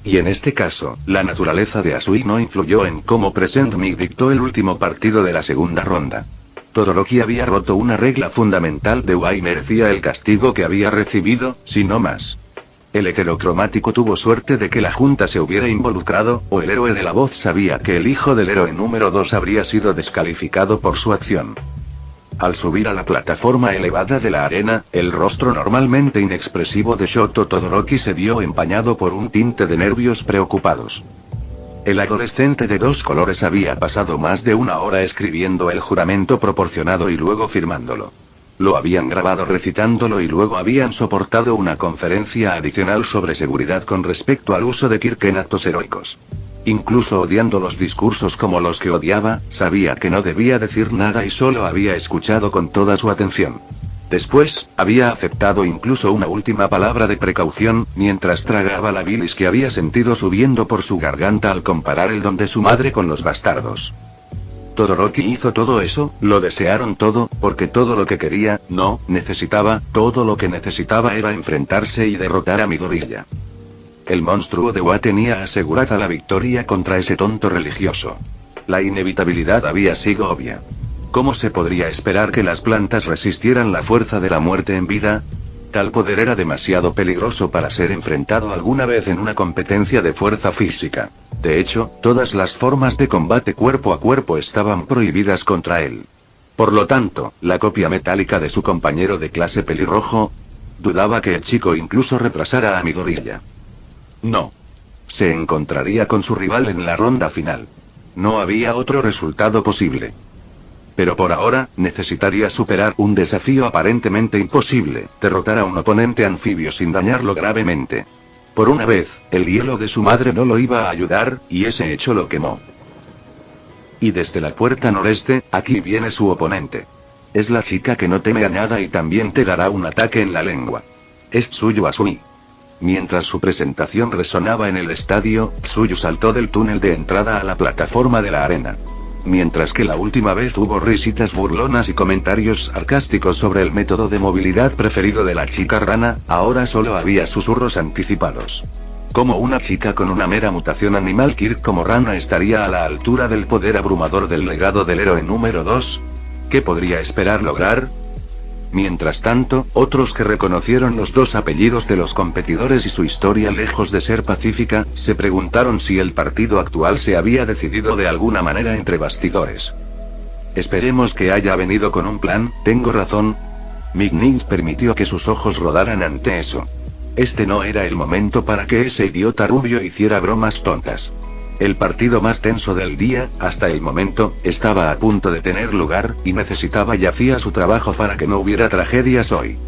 Y en este caso, la naturaleza de Asui no influyó en cómo Present Mick dictó el último partido de la segunda ronda. Todoroki había roto una regla fundamental de UA y merecía el castigo que había recibido, si no más. El heterocromático tuvo suerte de que la junta se hubiera involucrado, o el héroe de la voz sabía que el hijo del héroe número 2 habría sido descalificado por su acción. Al subir a la plataforma elevada de la arena, el rostro normalmente inexpresivo de Shoto Todoroki se vio empañado por un tinte de nervios preocupados. El adolescente de 2 colores había pasado más de una hora escribiendo el juramento proporcionado y luego firmándolo. Lo habían grabado recitándolo y luego habían soportado una conferencia adicional sobre seguridad con respecto al uso de Kirk en actos heroicos. Incluso odiando los discursos como los que odiaba, sabía que no debía decir nada y solo había escuchado con toda su atención. Después, había aceptado incluso una última palabra de precaución, mientras tragaba la bilis que había sentido subiendo por su garganta al comparar el don de su madre con los bastardos. Todoroki hizo todo eso, lo desearon todo, porque todo lo que quería, no, necesitaba, todo lo que necesitaba era enfrentarse y derrotar a Midoriya. El monstruo de Wa tenía asegurada la victoria contra ese tonto religioso. La inevitabilidad había sido obvia. ¿Cómo se podría esperar que las plantas resistieran la fuerza de la muerte en vida? Tal poder era demasiado peligroso para ser enfrentado alguna vez en una competencia de fuerza física. De hecho, todas las formas de combate cuerpo a cuerpo estaban prohibidas contra él. Por lo tanto, la copia metálica de su compañero de clase pelirrojo, dudaba que el chico incluso retrasara a Midoriya. No. Se encontraría con su rival en la ronda final. No había otro resultado posible. Pero por ahora, necesitaría superar un desafío aparentemente imposible, derrotar a un oponente anfibio sin dañarlo gravemente. Por una vez, el hielo de su madre no lo iba a ayudar, y ese hecho lo quemó. Y desde la puerta noreste, aquí viene su oponente. Es la chica que no teme a nada y también te dará un ataque en la lengua. Es Tsuyu Asui. Mientras su presentación resonaba en el estadio, Tsuyu saltó del túnel de entrada a la plataforma de la arena. Mientras que la última vez hubo risitas burlonas y comentarios sarcásticos sobre el método de movilidad preferido de la chica rana, ahora solo había susurros anticipados. ¿Cómo una chica con una mera mutación animal Kirk como rana estaría a la altura del poder abrumador del legado del héroe número 2? ¿Qué podría esperar lograr? Mientras tanto, otros que reconocieron los 2 apellidos de los competidores y su historia lejos de ser pacífica, se preguntaron si el partido actual se había decidido de alguna manera entre bastidores. Esperemos que haya venido con un plan, ¿tengo razón? Mick permitió que sus ojos rodaran ante eso. Este no era el momento para que ese idiota rubio hiciera bromas tontas. El partido más tenso del día, hasta el momento, estaba a punto de tener lugar, y necesitaba y hacía su trabajo para que no hubiera tragedias hoy.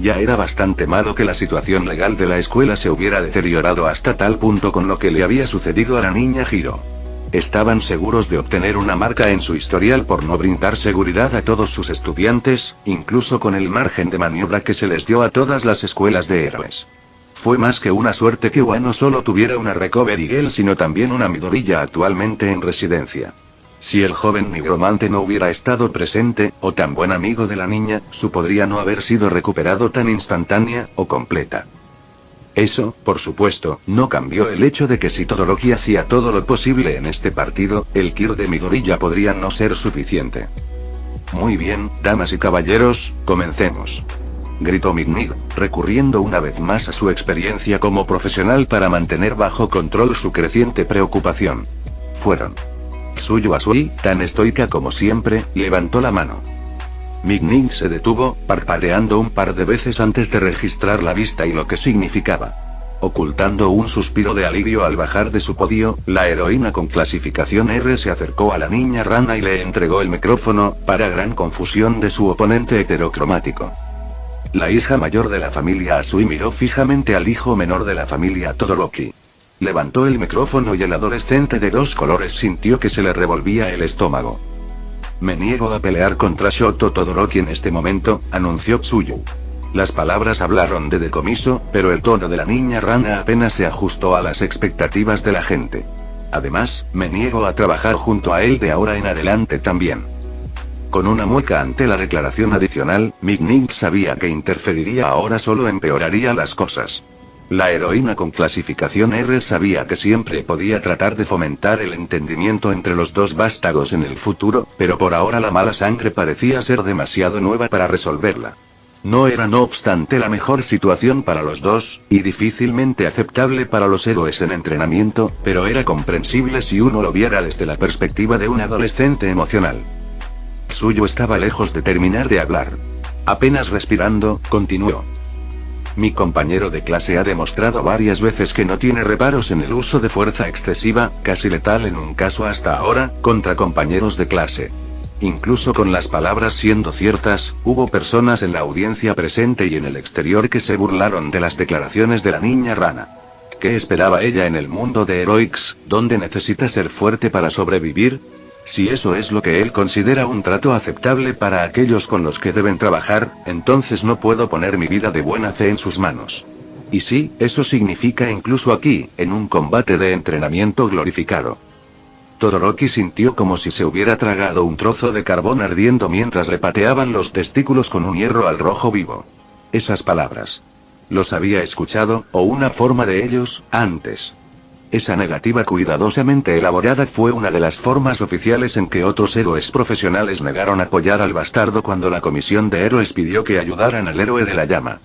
Ya era bastante malo que la situación legal de la escuela se hubiera deteriorado hasta tal punto con lo que le había sucedido a la niña Hiro. Estaban seguros de obtener una marca en su historial por no brindar seguridad a todos sus estudiantes, incluso con el margen de maniobra que se les dio a todas las escuelas de héroes. Fue más que una suerte que Wa no solo tuviera una Recovery Girl sino también una Midoriya actualmente en residencia. Si el joven nigromante no hubiera estado presente, o tan buen amigo de la niña, su podría no haber sido recuperado tan instantánea, o completa. Eso, por supuesto, no cambió el hecho de que si Todoroki hacía todo lo posible en este partido, el Kirk de Midoriya podría no ser suficiente. Muy bien, damas y caballeros, comencemos. Gritó Mick, recurriendo una vez más a su experiencia como profesional para mantener bajo control su creciente preocupación. Fueron. Tsuyu Asui, tan estoica como siempre, levantó la mano. Migning se detuvo, parpadeando un par de veces antes de registrar la vista y lo que significaba. Ocultando un suspiro de alivio al bajar de su podio, la heroína con clasificación R se acercó a la niña rana y le entregó el micrófono, para gran confusión de su oponente heterocromático. La hija mayor de la familia Asui miró fijamente al hijo menor de la familia Todoroki. Levantó el micrófono y el adolescente de 2 colores sintió que se le revolvía el estómago. Me niego a pelear contra Shoto Todoroki en este momento, anunció Tsuyu. Las palabras hablaron de decomiso, pero el tono de la niña rana apenas se ajustó a las expectativas de la gente. Además, me niego a trabajar junto a él de ahora en adelante también. Con una mueca ante la declaración adicional, Migning sabía que interferiría ahora solo empeoraría las cosas. La heroína con clasificación R sabía que siempre podía tratar de fomentar el entendimiento entre los dos vástagos en el futuro, pero por ahora la mala sangre parecía ser demasiado nueva para resolverla. No era no obstante la mejor situación para los dos, y difícilmente aceptable para los héroes en entrenamiento, pero era comprensible si uno lo viera desde la perspectiva de un adolescente emocional. Tsuyu estaba lejos de terminar de hablar. Apenas respirando, continuó. Mi compañero de clase ha demostrado varias veces que no tiene reparos en el uso de fuerza excesiva, casi letal en un caso hasta ahora, contra compañeros de clase. Incluso con las palabras siendo ciertas, hubo personas en la audiencia presente y en el exterior que se burlaron de las declaraciones de la niña rana. ¿Qué esperaba ella en el mundo de Heroics, donde necesita ser fuerte para sobrevivir? Si eso es lo que él considera un trato aceptable para aquellos con los que deben trabajar, entonces no puedo poner mi vida de buena fe en sus manos. Y sí, eso significa incluso aquí, en un combate de entrenamiento glorificado. Todoroki sintió como si se hubiera tragado un trozo de carbón ardiendo mientras le pateaban los testículos con un hierro al rojo vivo. Esas palabras. Los había escuchado, o una forma de ellos, antes. Esa negativa cuidadosamente elaborada fue una de las formas oficiales en que otros héroes profesionales negaron apoyar al bastardo cuando la comisión de héroes pidió que ayudaran al héroe de la llama.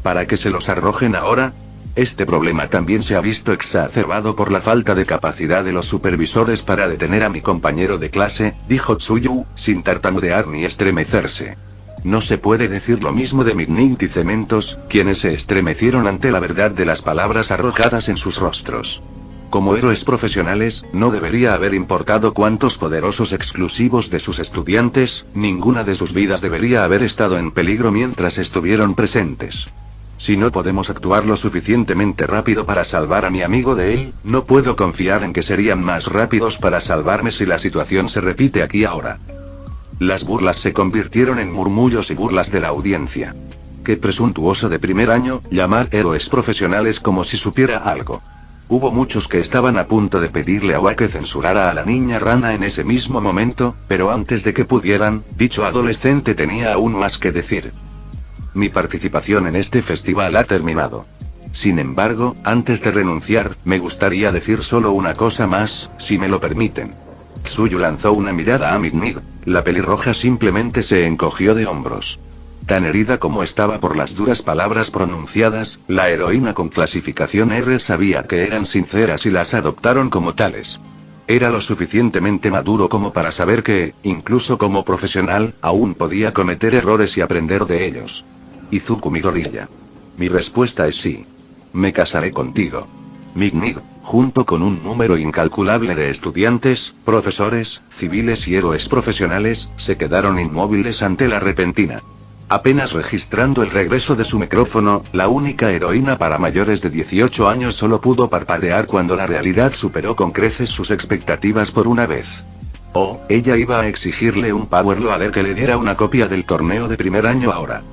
¿Para que se los arrojen ahora? Este problema también se ha visto exacerbado por la falta de capacidad de los supervisores para detener a mi compañero de clase, dijo Tsuyu, sin tartamudear ni estremecerse. No se puede decir lo mismo de Migning y Cementos, quienes se estremecieron ante la verdad de las palabras arrojadas en sus rostros. Como héroes profesionales, no debería haber importado cuántos poderosos exclusivos de sus estudiantes, ninguna de sus vidas debería haber estado en peligro mientras estuvieron presentes. Si no podemos actuar lo suficientemente rápido para salvar a mi amigo de él, no puedo confiar en que serían más rápidos para salvarme si la situación se repite aquí ahora. Las burlas se convirtieron en murmullos y burlas de la audiencia. Qué presuntuoso de primer año, llamar héroes profesionales como si supiera algo. Hubo muchos que estaban a punto de pedirle a Oa que censurara a la niña rana en ese mismo momento, pero antes de que pudieran, dicho adolescente tenía aún más que decir. Mi participación en este festival ha terminado. Sin embargo, antes de renunciar, me gustaría decir solo una cosa más, si me lo permiten. Tsuyu lanzó una mirada a Mignig. La pelirroja simplemente se encogió de hombros. Tan herida como estaba por las duras palabras pronunciadas, la heroína con clasificación R sabía que eran sinceras y las adoptaron como tales. Era lo suficientemente maduro como para saber que, incluso como profesional, aún podía cometer errores y aprender de ellos. Izuku Midoriya. Mi respuesta es sí. Me casaré contigo. Mignig, junto con un número incalculable de estudiantes, profesores, civiles y héroes profesionales, se quedaron inmóviles ante la repentina. Apenas registrando el regreso de su micrófono, la única heroína para mayores de 18 años solo pudo parpadear cuando la realidad superó con creces sus expectativas por una vez. Oh, ella iba a exigirle un Power Loader que le diera una copia del torneo de primer año ahora.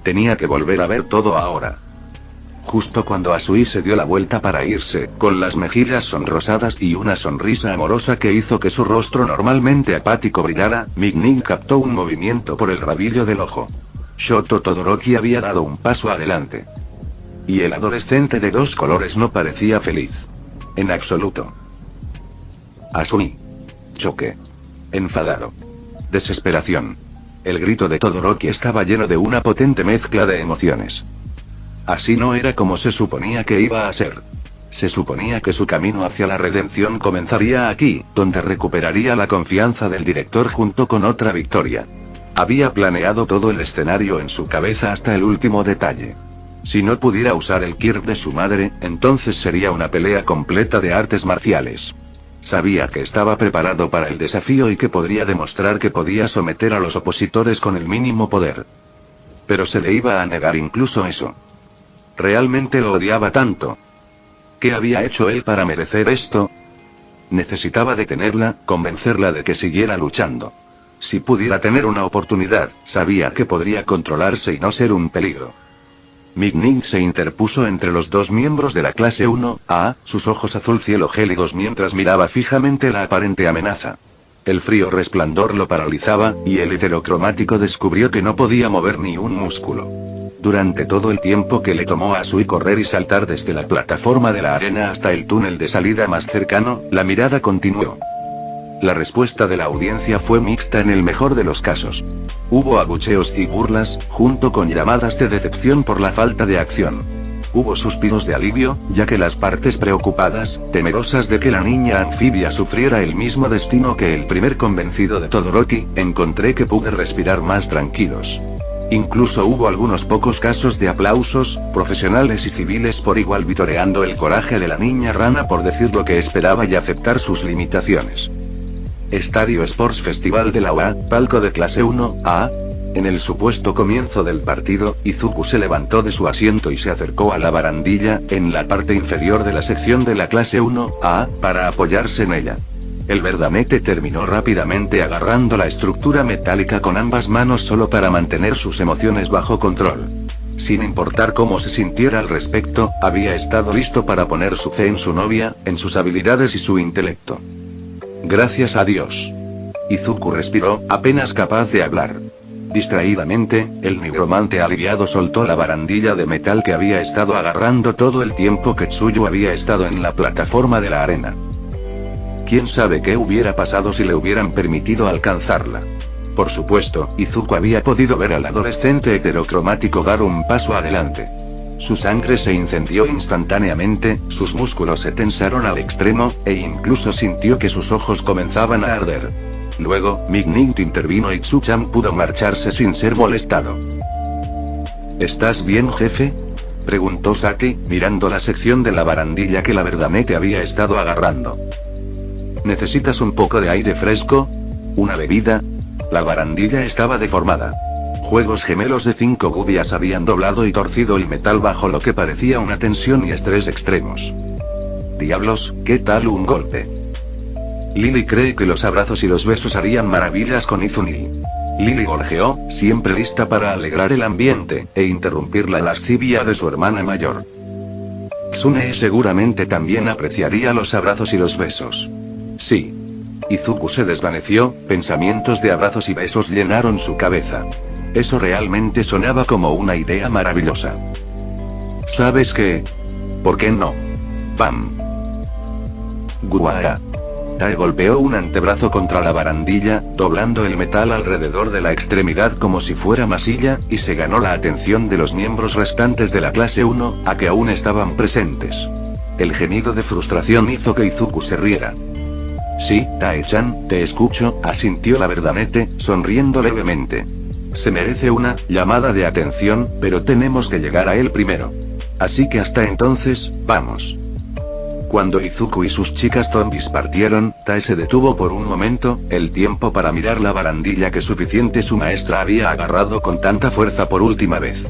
Tenía que volver a ver todo ahora. Justo cuando Asui se dio la vuelta para irse, con las mejillas sonrosadas y una sonrisa amorosa que hizo que su rostro normalmente apático brillara, Migning captó un movimiento por el rabillo del ojo. Shoto Todoroki había dado un paso adelante. Y el adolescente de 2 colores no parecía feliz. En absoluto. Asui. Choque. Enfadado. Desesperación. El grito de Todoroki estaba lleno de una potente mezcla de emociones. Así no era como se suponía que iba a ser. Se suponía que su camino hacia la redención comenzaría aquí, donde recuperaría la confianza del director junto con otra victoria. Había planeado todo el escenario en su cabeza hasta el último detalle. Si no pudiera usar el Kirk de su madre, entonces sería una pelea completa de artes marciales. Sabía que estaba preparado para el desafío y que podría demostrar que podía someter a los opositores con el mínimo poder. Pero se le iba a negar incluso eso. Realmente lo odiaba tanto. ¿Qué había hecho él para merecer esto? Necesitaba detenerla, convencerla de que siguiera luchando. Si pudiera tener una oportunidad, sabía que podría controlarse y no ser un peligro. Mick se interpuso entre los dos miembros de la clase 1A, sus ojos azul cielo gélidos mientras miraba fijamente la aparente amenaza. El frío resplandor lo paralizaba, y el heterocromático descubrió que no podía mover ni un músculo. Durante todo el tiempo que le tomó a Sui correr y saltar desde la plataforma de la arena hasta el túnel de salida más cercano, la mirada continuó. La respuesta de la audiencia fue mixta en el mejor de los casos. Hubo abucheos y burlas, junto con llamadas de decepción por la falta de acción. Hubo suspiros de alivio, ya que las partes preocupadas, temerosas de que la niña anfibia sufriera el mismo destino que el primer convencido de Todoroki, encontré que pude respirar más tranquilos. Incluso hubo algunos pocos casos de aplausos, profesionales y civiles por igual vitoreando el coraje de la niña rana por decir lo que esperaba y aceptar sus limitaciones. Estadio Sports Festival de la UA, palco de clase 1A. En el supuesto comienzo del partido, Izuku se levantó de su asiento y se acercó a la barandilla, en la parte inferior de la sección de la clase 1A, para apoyarse en ella. El verdamete terminó rápidamente agarrando la estructura metálica con ambas manos solo para mantener sus emociones bajo control. Sin importar cómo se sintiera al respecto, había estado listo para poner su fe en su novia, en sus habilidades y su intelecto. Gracias a Dios. Izuku respiró, apenas capaz de hablar. Distraídamente, el nigromante aliviado soltó la barandilla de metal que había estado agarrando todo el tiempo que Tsuyu había estado en la plataforma de la arena. ¿Quién sabe qué hubiera pasado si le hubieran permitido alcanzarla? Por supuesto, Izuku había podido ver al adolescente heterocromático dar un paso adelante. Su sangre se incendió instantáneamente, sus músculos se tensaron al extremo, e incluso sintió que sus ojos comenzaban a arder. Luego, Mick intervino y Tsuchan pudo marcharse sin ser molestado. ¿Estás bien, jefe?, preguntó Saki, mirando la sección de la barandilla que la verdamete había estado agarrando. ¿Necesitas un poco de aire fresco? ¿Una bebida? La barandilla estaba deformada. Juegos gemelos de 5 gubias habían doblado y torcido el metal bajo lo que parecía una tensión y estrés extremos. Diablos, ¿qué tal un golpe? Lily cree que los abrazos y los besos harían maravillas con Izumi. Lily gorjeó, siempre lista para alegrar el ambiente, e interrumpir la lascivia de su hermana mayor. Tsune seguramente también apreciaría los abrazos y los besos. Sí. Izuku se desvaneció, pensamientos de abrazos y besos llenaron su cabeza. Eso realmente sonaba como una idea maravillosa. ¿Sabes qué? ¿Por qué no? ¡Pam! ¡Guau! Tae golpeó un antebrazo contra la barandilla, doblando el metal alrededor de la extremidad como si fuera masilla, y se ganó la atención de los miembros restantes de la clase 1A que aún estaban presentes. El gemido de frustración hizo que Izuku se riera. Sí, Tae-chan, te escucho, asintió la verdamete, sonriendo levemente. Se merece una llamada de atención, pero tenemos que llegar a él primero. Así que hasta entonces, vamos. Cuando Izuku y sus chicas zombies partieron, Tae se detuvo por un momento, el tiempo para mirar la barandilla que suficiente su maestra había agarrado con tanta fuerza por última vez.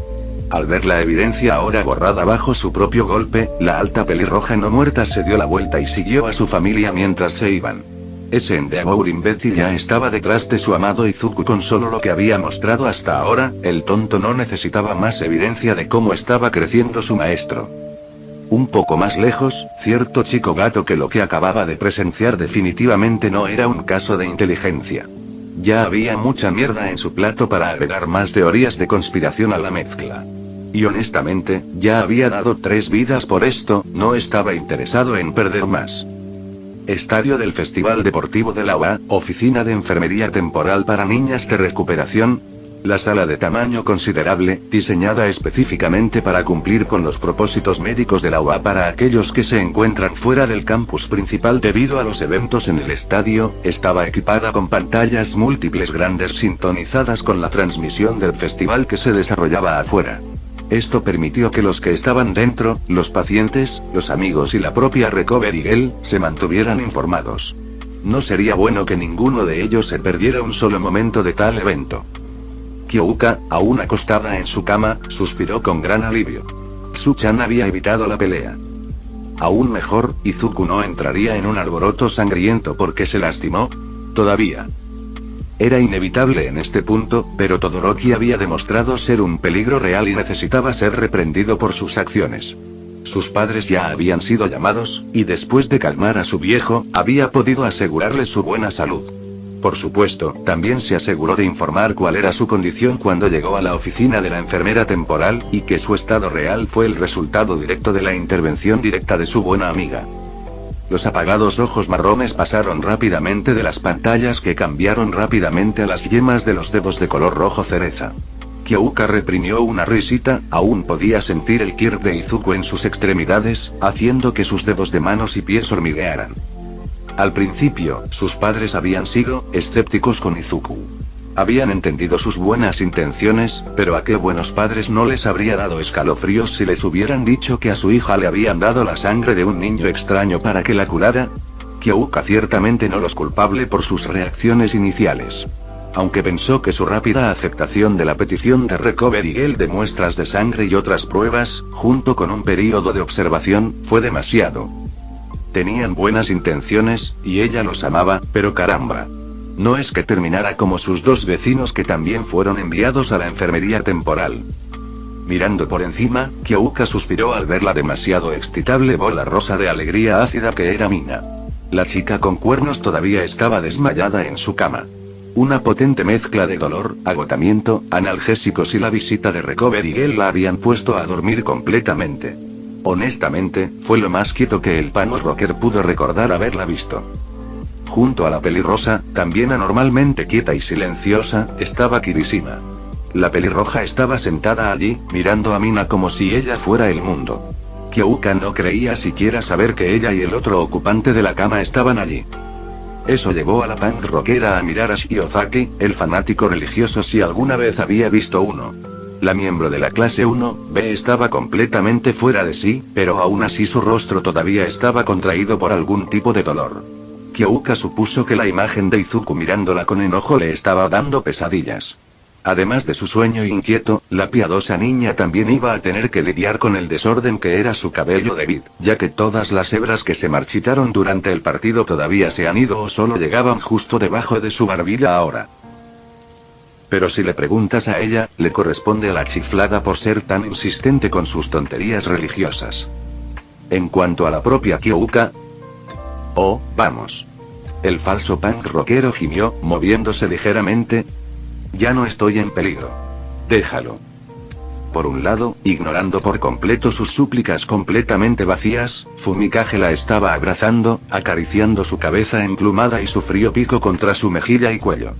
Al ver la evidencia ahora borrada bajo su propio golpe, la alta pelirroja no muerta se dio la vuelta y siguió a su familia mientras se iban. Ese Endeavor imbécil ya estaba detrás de su amado Izuku con solo lo que había mostrado hasta ahora, el tonto no necesitaba más evidencia de cómo estaba creciendo su maestro. Un poco más lejos, cierto chico gato que lo que acababa de presenciar definitivamente no era un caso de inteligencia. Ya había mucha mierda en su plato para agregar más teorías de conspiración a la mezcla. Y honestamente, ya había dado 3 vidas por esto, no estaba interesado en perder más. Estadio del Festival Deportivo de la UA, Oficina de Enfermería Temporal para Niñas de Recuperación. La sala de tamaño considerable, diseñada específicamente para cumplir con los propósitos médicos de la UA para aquellos que se encuentran fuera del campus principal debido a los eventos en el estadio, estaba equipada con pantallas múltiples grandes sintonizadas con la transmisión del festival que se desarrollaba afuera. Esto permitió que los que estaban dentro, los pacientes, los amigos y la propia Recovery Girl, se mantuvieran informados. No sería bueno que ninguno de ellos se perdiera un solo momento de tal evento. Kyouka, aún acostada en su cama, suspiró con gran alivio. Tsu-chan había evitado la pelea. Aún mejor, Izuku no entraría en un alboroto sangriento porque se lastimó. Todavía. Era inevitable en este punto, pero Todoroki había demostrado ser un peligro real y necesitaba ser reprendido por sus acciones. Sus padres ya habían sido llamados, y después de calmar a su viejo, había podido asegurarle su buena salud. Por supuesto, también se aseguró de informar cuál era su condición cuando llegó a la oficina de la enfermera temporal, y que su estado real fue el resultado directo de la intervención directa de su buena amiga. Los apagados ojos marrones pasaron rápidamente de las pantallas que cambiaron rápidamente a las yemas de los dedos de color rojo cereza. Kyouka reprimió una risita, aún podía sentir el kirk de Izuku en sus extremidades, haciendo que sus dedos de manos y pies hormiguearan. Al principio, sus padres habían sido escépticos con Izuku. Habían entendido sus buenas intenciones, pero a qué buenos padres no les habría dado escalofríos si les hubieran dicho que a su hija le habían dado la sangre de un niño extraño para que la curara. Kyouka ciertamente no los culpable por sus reacciones iniciales. Aunque pensó que su rápida aceptación de la petición de Recovery Girl de muestras de sangre y otras pruebas, junto con un período de observación, fue demasiado. Tenían buenas intenciones, y ella los amaba, pero caramba. No es que terminara como sus dos vecinos que también fueron enviados a la enfermería temporal. Mirando por encima, Kyouka suspiró al ver la demasiado excitable bola rosa de alegría ácida que era Mina. La chica con cuernos todavía estaba desmayada en su cama. Una potente mezcla de dolor, agotamiento, analgésicos y la visita de Recovery Girl la habían puesto a dormir completamente. Honestamente, fue lo más quieto que el pano rocker pudo recordar haberla visto. Junto a la pelirrosa, también anormalmente quieta y silenciosa, estaba Kirishima. La pelirroja estaba sentada allí, mirando a Mina como si ella fuera el mundo. Kyouka no creía siquiera saber que ella y el otro ocupante de la cama estaban allí. Eso llevó a la punk rockera a mirar a Shiozaki, el fanático religioso si alguna vez había visto uno. La miembro de la clase 1B estaba completamente fuera de sí, pero aún así su rostro todavía estaba contraído por algún tipo de dolor. Kyouka supuso que la imagen de Izuku mirándola con enojo le estaba dando pesadillas. Además de su sueño inquieto, la piadosa niña también iba a tener que lidiar con el desorden que era su cabello de vid, ya que todas las hebras que se marchitaron durante el partido todavía se han ido o solo llegaban justo debajo de su barbilla ahora. Pero si le preguntas a ella, le corresponde a la chiflada por ser tan insistente con sus tonterías religiosas. En cuanto a la propia Kyouka... Oh, vamos. El falso punk rockero gimió, moviéndose ligeramente. Ya no estoy en peligro. Déjalo. Por un lado, ignorando por completo sus súplicas completamente vacías, Fumikage la estaba abrazando, acariciando su cabeza emplumada y su frío pico contra su mejilla y cuello.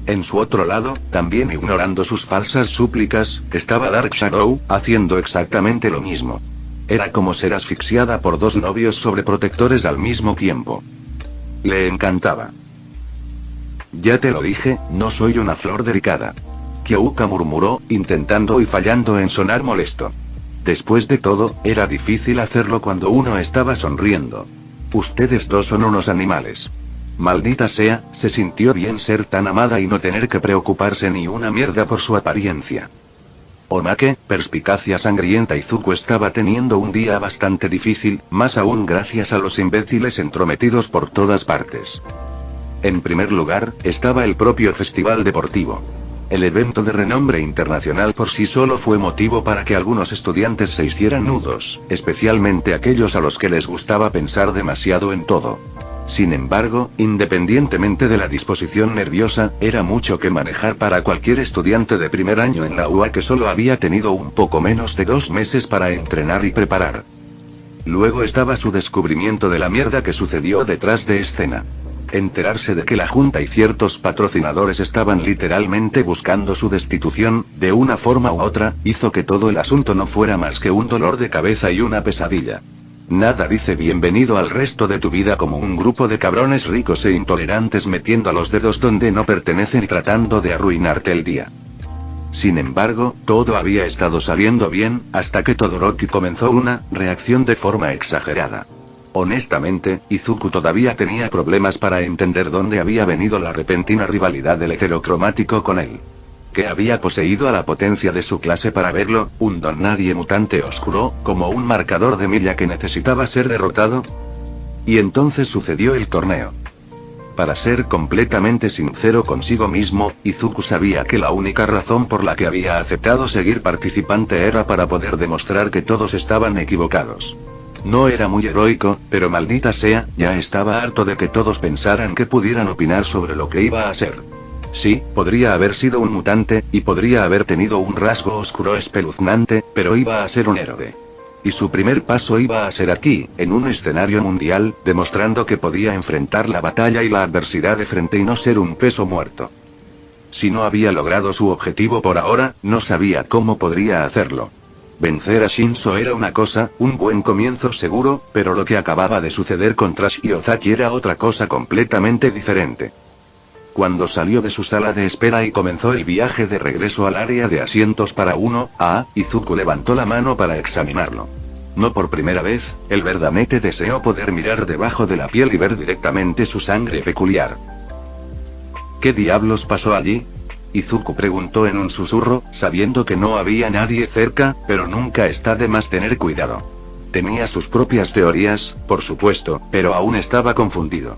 En su otro lado, también ignorando sus falsas súplicas, estaba Dark Shadow, haciendo exactamente lo mismo. Era como ser asfixiada por dos novios sobreprotectores al mismo tiempo. Le encantaba. Ya te lo dije, no soy una flor delicada. Kyouka murmuró, intentando y fallando en sonar molesto. Después de todo, era difícil hacerlo cuando uno estaba sonriendo. Ustedes dos son unos animales. Maldita sea, se sintió bien ser tan amada y no tener que preocuparse ni una mierda por su apariencia. Omake, perspicacia sangrienta. Izuku estaba teniendo un día bastante difícil, más aún gracias a los imbéciles entrometidos por todas partes. En primer lugar, estaba el propio festival deportivo. El evento de renombre internacional por sí solo fue motivo para que algunos estudiantes se hicieran nudos, especialmente aquellos a los que les gustaba pensar demasiado en todo. Sin embargo, independientemente de la disposición nerviosa, era mucho que manejar para cualquier estudiante de primer año en la UA que solo había tenido un poco menos de 2 meses para entrenar y preparar. Luego estaba su descubrimiento de la mierda que sucedió detrás de escena. Enterarse de que la junta y ciertos patrocinadores estaban literalmente buscando su destitución, de una forma u otra, hizo que todo el asunto no fuera más que un dolor de cabeza y una pesadilla. Nada dice bienvenido al resto de tu vida como un grupo de cabrones ricos e intolerantes metiendo a los dedos donde no pertenecen y tratando de arruinarte el día. Sin embargo, todo había estado saliendo bien, hasta que Todoroki comenzó una reacción de forma exagerada. Honestamente, Izuku todavía tenía problemas para entender dónde había venido la repentina rivalidad del heterocromático con él. Que había poseído a la potencia de su clase para verlo, un don nadie mutante oscuro, como un marcador de milla que necesitaba ser derrotado. Y entonces sucedió el torneo. Para ser completamente sincero consigo mismo, Izuku sabía que la única razón por la que había aceptado seguir participante era para poder demostrar que todos estaban equivocados. No era muy heroico, pero maldita sea, ya estaba harto de que todos pensaran que pudieran opinar sobre lo que iba a ser. Sí, podría haber sido un mutante, y podría haber tenido un rasgo oscuro espeluznante, pero iba a ser un héroe. Y su primer paso iba a ser aquí, en un escenario mundial, demostrando que podía enfrentar la batalla y la adversidad de frente y no ser un peso muerto. Si no había logrado su objetivo por ahora, no sabía cómo podría hacerlo. Vencer a Shinso era una cosa, un buen comienzo seguro, pero lo que acababa de suceder contra Shiozaki era otra cosa completamente diferente. Cuando salió de su sala de espera y comenzó el viaje de regreso al área de asientos para 1A, Izuku levantó la mano para examinarlo. No por primera vez, el verdaderamente deseó poder mirar debajo de la piel y ver directamente su sangre peculiar. ¿Qué diablos pasó allí? Izuku preguntó en un susurro, sabiendo que no había nadie cerca, pero nunca está de más tener cuidado. Tenía sus propias teorías, por supuesto, pero aún estaba confundido.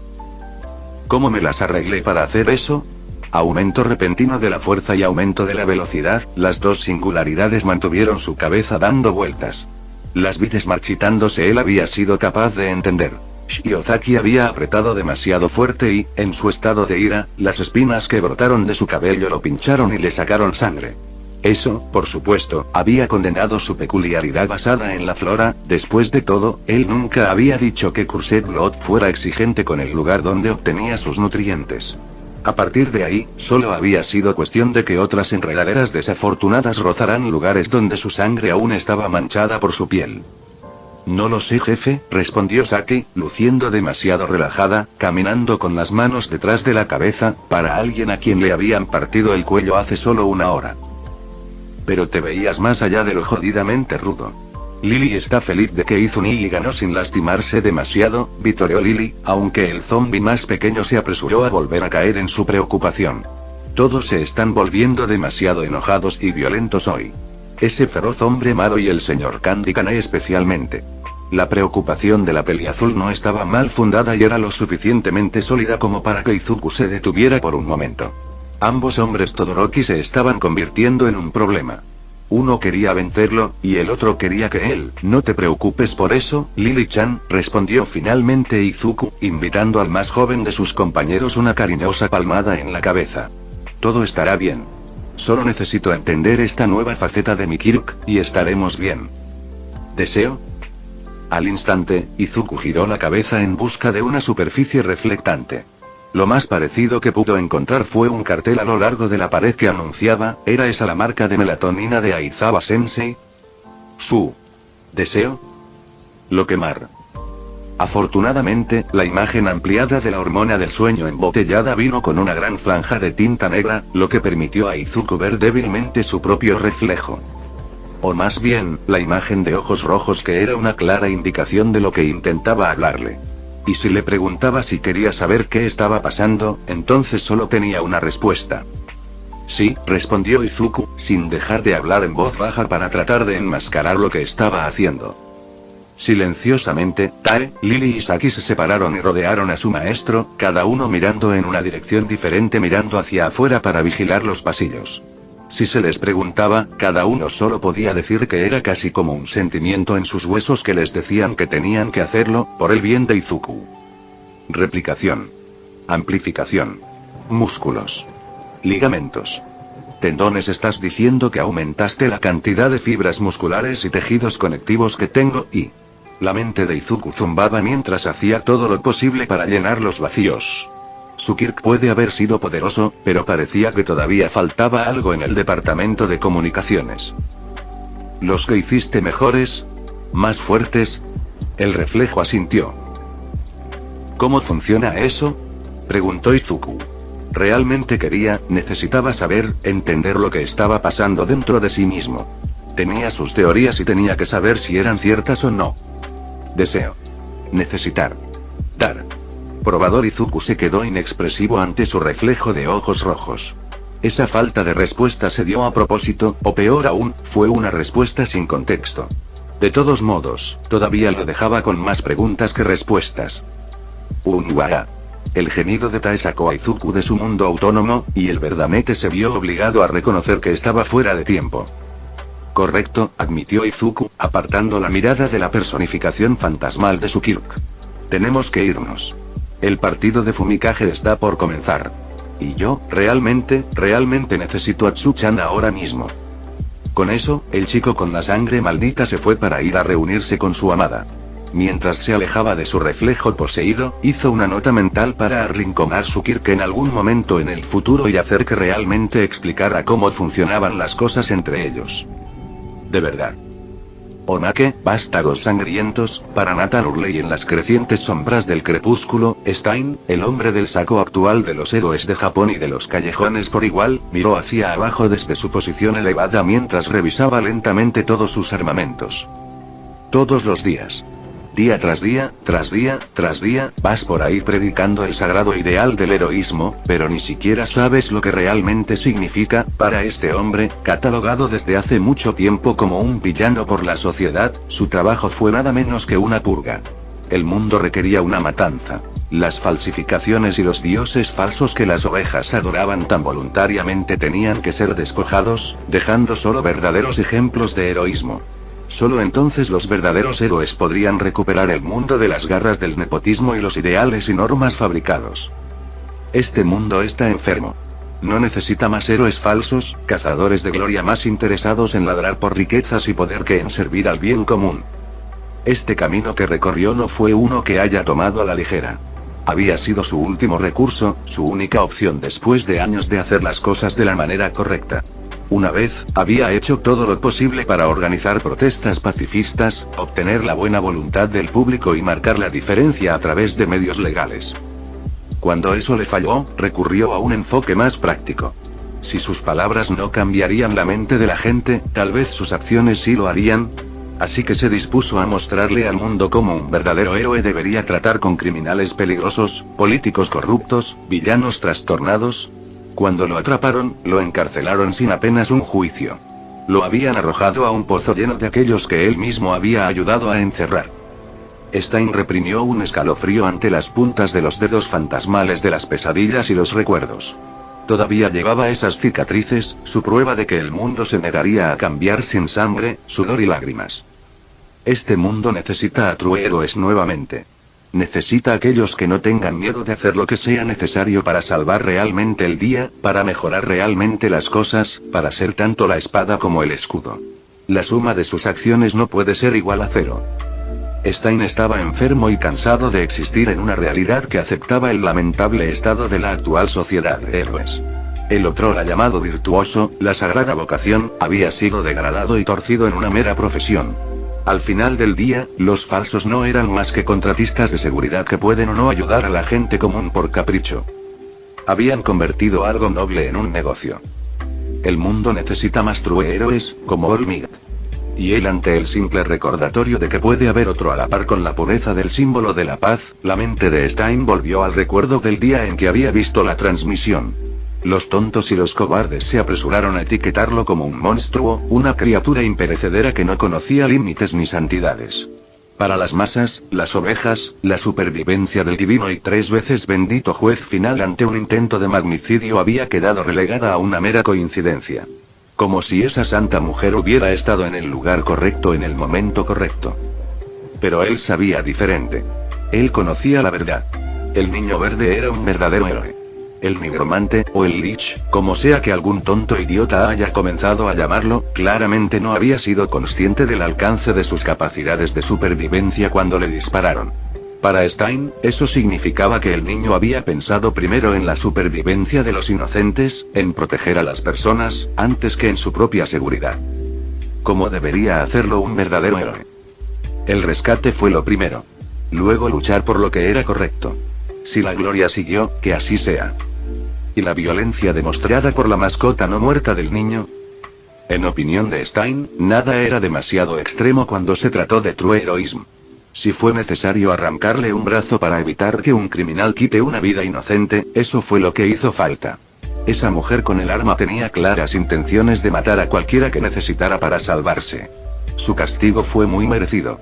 ¿Cómo me las arreglé para hacer eso? Aumento repentino de la fuerza y aumento de la velocidad, las dos singularidades mantuvieron su cabeza dando vueltas. Las vi desmarchitándose, él había sido capaz de entender. Shiozaki había apretado demasiado fuerte y, en su estado de ira, las espinas que brotaron de su cabello lo pincharon y le sacaron sangre. Eso, por supuesto, había condenado su peculiaridad basada en la flora. Después de todo, él nunca había dicho que Cursed Blood fuera exigente con el lugar donde obtenía sus nutrientes. A partir de ahí, solo había sido cuestión de que otras enredaderas desafortunadas rozaran lugares donde su sangre aún estaba manchada por su piel. No lo sé, jefe, respondió Saki, luciendo demasiado relajada, caminando con las manos detrás de la cabeza, para alguien a quien le habían partido el cuello hace solo una hora. Pero te veías más allá de lo jodidamente rudo. Lily está feliz de que Izumi ganó sin lastimarse demasiado, vitoreó Lily, aunque el zombi más pequeño se apresuró a volver a caer en su preocupación. Todos se están volviendo demasiado enojados y violentos hoy. Ese feroz hombre malo y el señor Candy Cane especialmente. La preocupación de la peliazul no estaba mal fundada y era lo suficientemente sólida como para que Izuku se detuviera por un momento. Ambos hombres Todoroki se estaban convirtiendo en un problema. Uno quería vencerlo, y el otro quería que él. No te preocupes por eso, Lily-chan, respondió finalmente Izuku, invitando al más joven de sus compañeros una cariñosa palmada en la cabeza. Todo estará bien. Solo necesito entender esta nueva faceta de mi Kirk, y estaremos bien. ¿Deseo? Al instante, Izuku giró la cabeza en busca de una superficie reflectante. Lo más parecido que pudo encontrar fue un cartel a lo largo de la pared que anunciaba, ¿era esa la marca de melatonina de Aizawa Sensei? Su deseo. Lo quemar. Afortunadamente, la imagen ampliada de la hormona del sueño embotellada vino con una gran franja de tinta negra, lo que permitió a Izuku ver débilmente su propio reflejo. O más bien, la imagen de ojos rojos que era una clara indicación de lo que intentaba hablarle. Y si le preguntaba si quería saber qué estaba pasando, entonces solo tenía una respuesta. Sí, respondió Izuku, sin dejar de hablar en voz baja para tratar de enmascarar lo que estaba haciendo. Silenciosamente, Tae, Lily y Saki se separaron y rodearon a su maestro, cada uno mirando en una dirección diferente, mirando hacia afuera para vigilar los pasillos. Si se les preguntaba, cada uno solo podía decir que era casi como un sentimiento en sus huesos que les decían que tenían que hacerlo, por el bien de Izuku. Replicación. Amplificación. Músculos. Ligamentos. Tendones. ¿Estás diciendo que aumentaste la cantidad de fibras musculares y tejidos conectivos que tengo? Y la mente de Izuku zumbaba mientras hacía todo lo posible para llenar los vacíos. Sukirk puede haber sido poderoso, pero parecía que todavía faltaba algo en el departamento de comunicaciones. ¿Los que hiciste mejores? ¿Más fuertes? El reflejo asintió. ¿Cómo funciona eso?, preguntó Izuku. Realmente necesitaba saber, entender lo que estaba pasando dentro de sí mismo. Tenía sus teorías y tenía que saber si eran ciertas o no. Deseo. Necesitar. Dar. Probador. Izuku se quedó inexpresivo ante su reflejo de ojos rojos. Esa falta de respuesta se dio a propósito, o peor aún, fue una respuesta sin contexto. De todos modos, todavía lo dejaba con más preguntas que respuestas. Unwaa. El gemido de Tae sacó a Izuku de su mundo autónomo, y el verdamete se vio obligado a reconocer que estaba fuera de tiempo. Correcto, admitió Izuku, apartando la mirada de la personificación fantasmal de Sukirk. Tenemos que irnos. El partido de Fumikage está por comenzar. Y yo, realmente necesito a Tsuchan ahora mismo. Con eso, el chico con la sangre maldita se fue para ir a reunirse con su amada. Mientras se alejaba de su reflejo poseído, hizo una nota mental para arrinconar Sukirk en algún momento en el futuro y hacer que realmente explicara cómo funcionaban las cosas entre ellos. De verdad. Onake, vástagos sangrientos, para Nathan Hurley en las crecientes sombras del crepúsculo. Stein, el hombre del saco actual de los héroes de Japón y de los callejones por igual, miró hacia abajo desde su posición elevada mientras revisaba lentamente todos sus armamentos. Todos los días. Día tras día, tras día, tras día, vas por ahí predicando el sagrado ideal del heroísmo, pero ni siquiera sabes lo que realmente significa. Para este hombre, catalogado desde hace mucho tiempo como un villano por la sociedad, su trabajo fue nada menos que una purga. El mundo requería una matanza. Las falsificaciones y los dioses falsos que las ovejas adoraban tan voluntariamente tenían que ser despojados, dejando solo verdaderos ejemplos de heroísmo. Solo entonces los verdaderos héroes podrían recuperar el mundo de las garras del nepotismo y los ideales y normas fabricados. Este mundo está enfermo. No necesita más héroes falsos, cazadores de gloria más interesados en ladrar por riquezas y poder que en servir al bien común. Este camino que recorrió no fue uno que haya tomado a la ligera. Había sido su último recurso, su única opción después de años de hacer las cosas de la manera correcta. Una vez, había hecho todo lo posible para organizar protestas pacifistas, obtener la buena voluntad del público y marcar la diferencia a través de medios legales. Cuando eso le falló, recurrió a un enfoque más práctico. Si sus palabras no cambiarían la mente de la gente, tal vez sus acciones sí lo harían. Así que se dispuso a mostrarle al mundo cómo un verdadero héroe debería tratar con criminales peligrosos, políticos corruptos, villanos trastornados. Cuando lo atraparon, lo encarcelaron sin apenas un juicio. Lo habían arrojado a un pozo lleno de aquellos que él mismo había ayudado a encerrar. Stein reprimió un escalofrío ante las puntas de los dedos fantasmales de las pesadillas y los recuerdos. Todavía llevaba esas cicatrices, su prueba de que el mundo se negaría a cambiar sin sangre, sudor y lágrimas. Este mundo necesita a true héroes nuevamente. Necesita aquellos que no tengan miedo de hacer lo que sea necesario para salvar realmente el día, para mejorar realmente las cosas, para ser tanto la espada como el escudo. La suma de sus acciones no puede ser igual a cero. Stein estaba enfermo y cansado de existir en una realidad que aceptaba el lamentable estado de la actual sociedad de héroes. El otrora llamado virtuoso, la sagrada vocación, había sido degradado y torcido en una mera profesión. Al final del día, los falsos no eran más que contratistas de seguridad que pueden o no ayudar a la gente común por capricho. Habían convertido algo noble en un negocio. El mundo necesita más true héroes, como Olmigt. Y él, ante el simple recordatorio de que puede haber otro a la par con la pureza del símbolo de la paz, la mente de Stein volvió al recuerdo del día en que había visto la transmisión. Los tontos y los cobardes se apresuraron a etiquetarlo como un monstruo, una criatura imperecedera que no conocía límites ni santidades. Para las masas, las ovejas, la supervivencia del divino y 3 veces bendito juez final ante un intento de magnicidio había quedado relegada a una mera coincidencia. Como si esa santa mujer hubiera estado en el lugar correcto en el momento correcto. Pero él sabía diferente. Él conocía la verdad. El niño verde era un verdadero héroe. El nigromante, o el lich, como sea que algún tonto idiota haya comenzado a llamarlo, claramente no había sido consciente del alcance de sus capacidades de supervivencia cuando le dispararon. Para Stein, eso significaba que el niño había pensado primero en la supervivencia de los inocentes, en proteger a las personas, antes que en su propia seguridad. Como debería hacerlo un verdadero héroe. El rescate fue lo primero. Luego luchar por lo que era correcto. Si la gloria siguió, que así sea. ¿Y la violencia demostrada por la mascota no muerta del niño? En opinión de Stein, nada era demasiado extremo cuando se trató de true heroism. Si fue necesario arrancarle un brazo para evitar que un criminal quite una vida inocente, eso fue lo que hizo falta. Esa mujer con el arma tenía claras intenciones de matar a cualquiera que necesitara para salvarse. Su castigo fue muy merecido.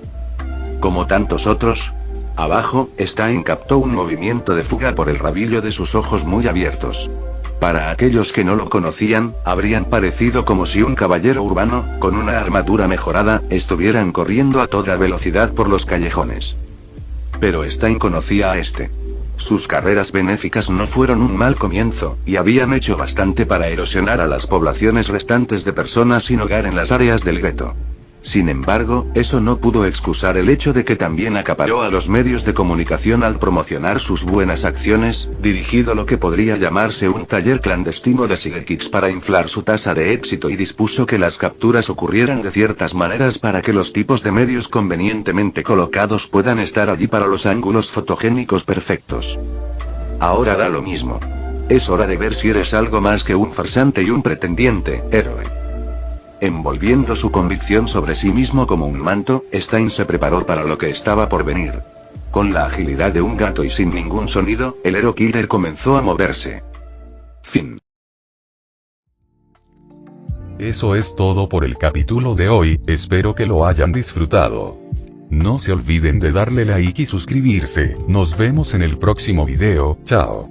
Como tantos otros. Abajo, Stein captó un movimiento de fuga por el rabillo de sus ojos muy abiertos. Para aquellos que no lo conocían, habrían parecido como si un caballero urbano, con una armadura mejorada, estuvieran corriendo a toda velocidad por los callejones. Pero Stein conocía a este. Sus carreras benéficas no fueron un mal comienzo, y habían hecho bastante para erosionar a las poblaciones restantes de personas sin hogar en las áreas del gueto. Sin embargo, eso no pudo excusar el hecho de que también acaparó a los medios de comunicación al promocionar sus buenas acciones, dirigido lo que podría llamarse un taller clandestino de sidekicks para inflar su tasa de éxito y dispuso que las capturas ocurrieran de ciertas maneras para que los tipos de medios convenientemente colocados puedan estar allí para los ángulos fotogénicos perfectos. Ahora da lo mismo. Es hora de ver si eres algo más que un farsante y un pretendiente, héroe. Envolviendo su convicción sobre sí mismo como un manto, Stein se preparó para lo que estaba por venir. Con la agilidad de un gato y sin ningún sonido, el Hero Killer comenzó a moverse. Fin. Eso es todo por el capítulo de hoy, espero que lo hayan disfrutado. No se olviden de darle like y suscribirse, nos vemos en el próximo video, chao.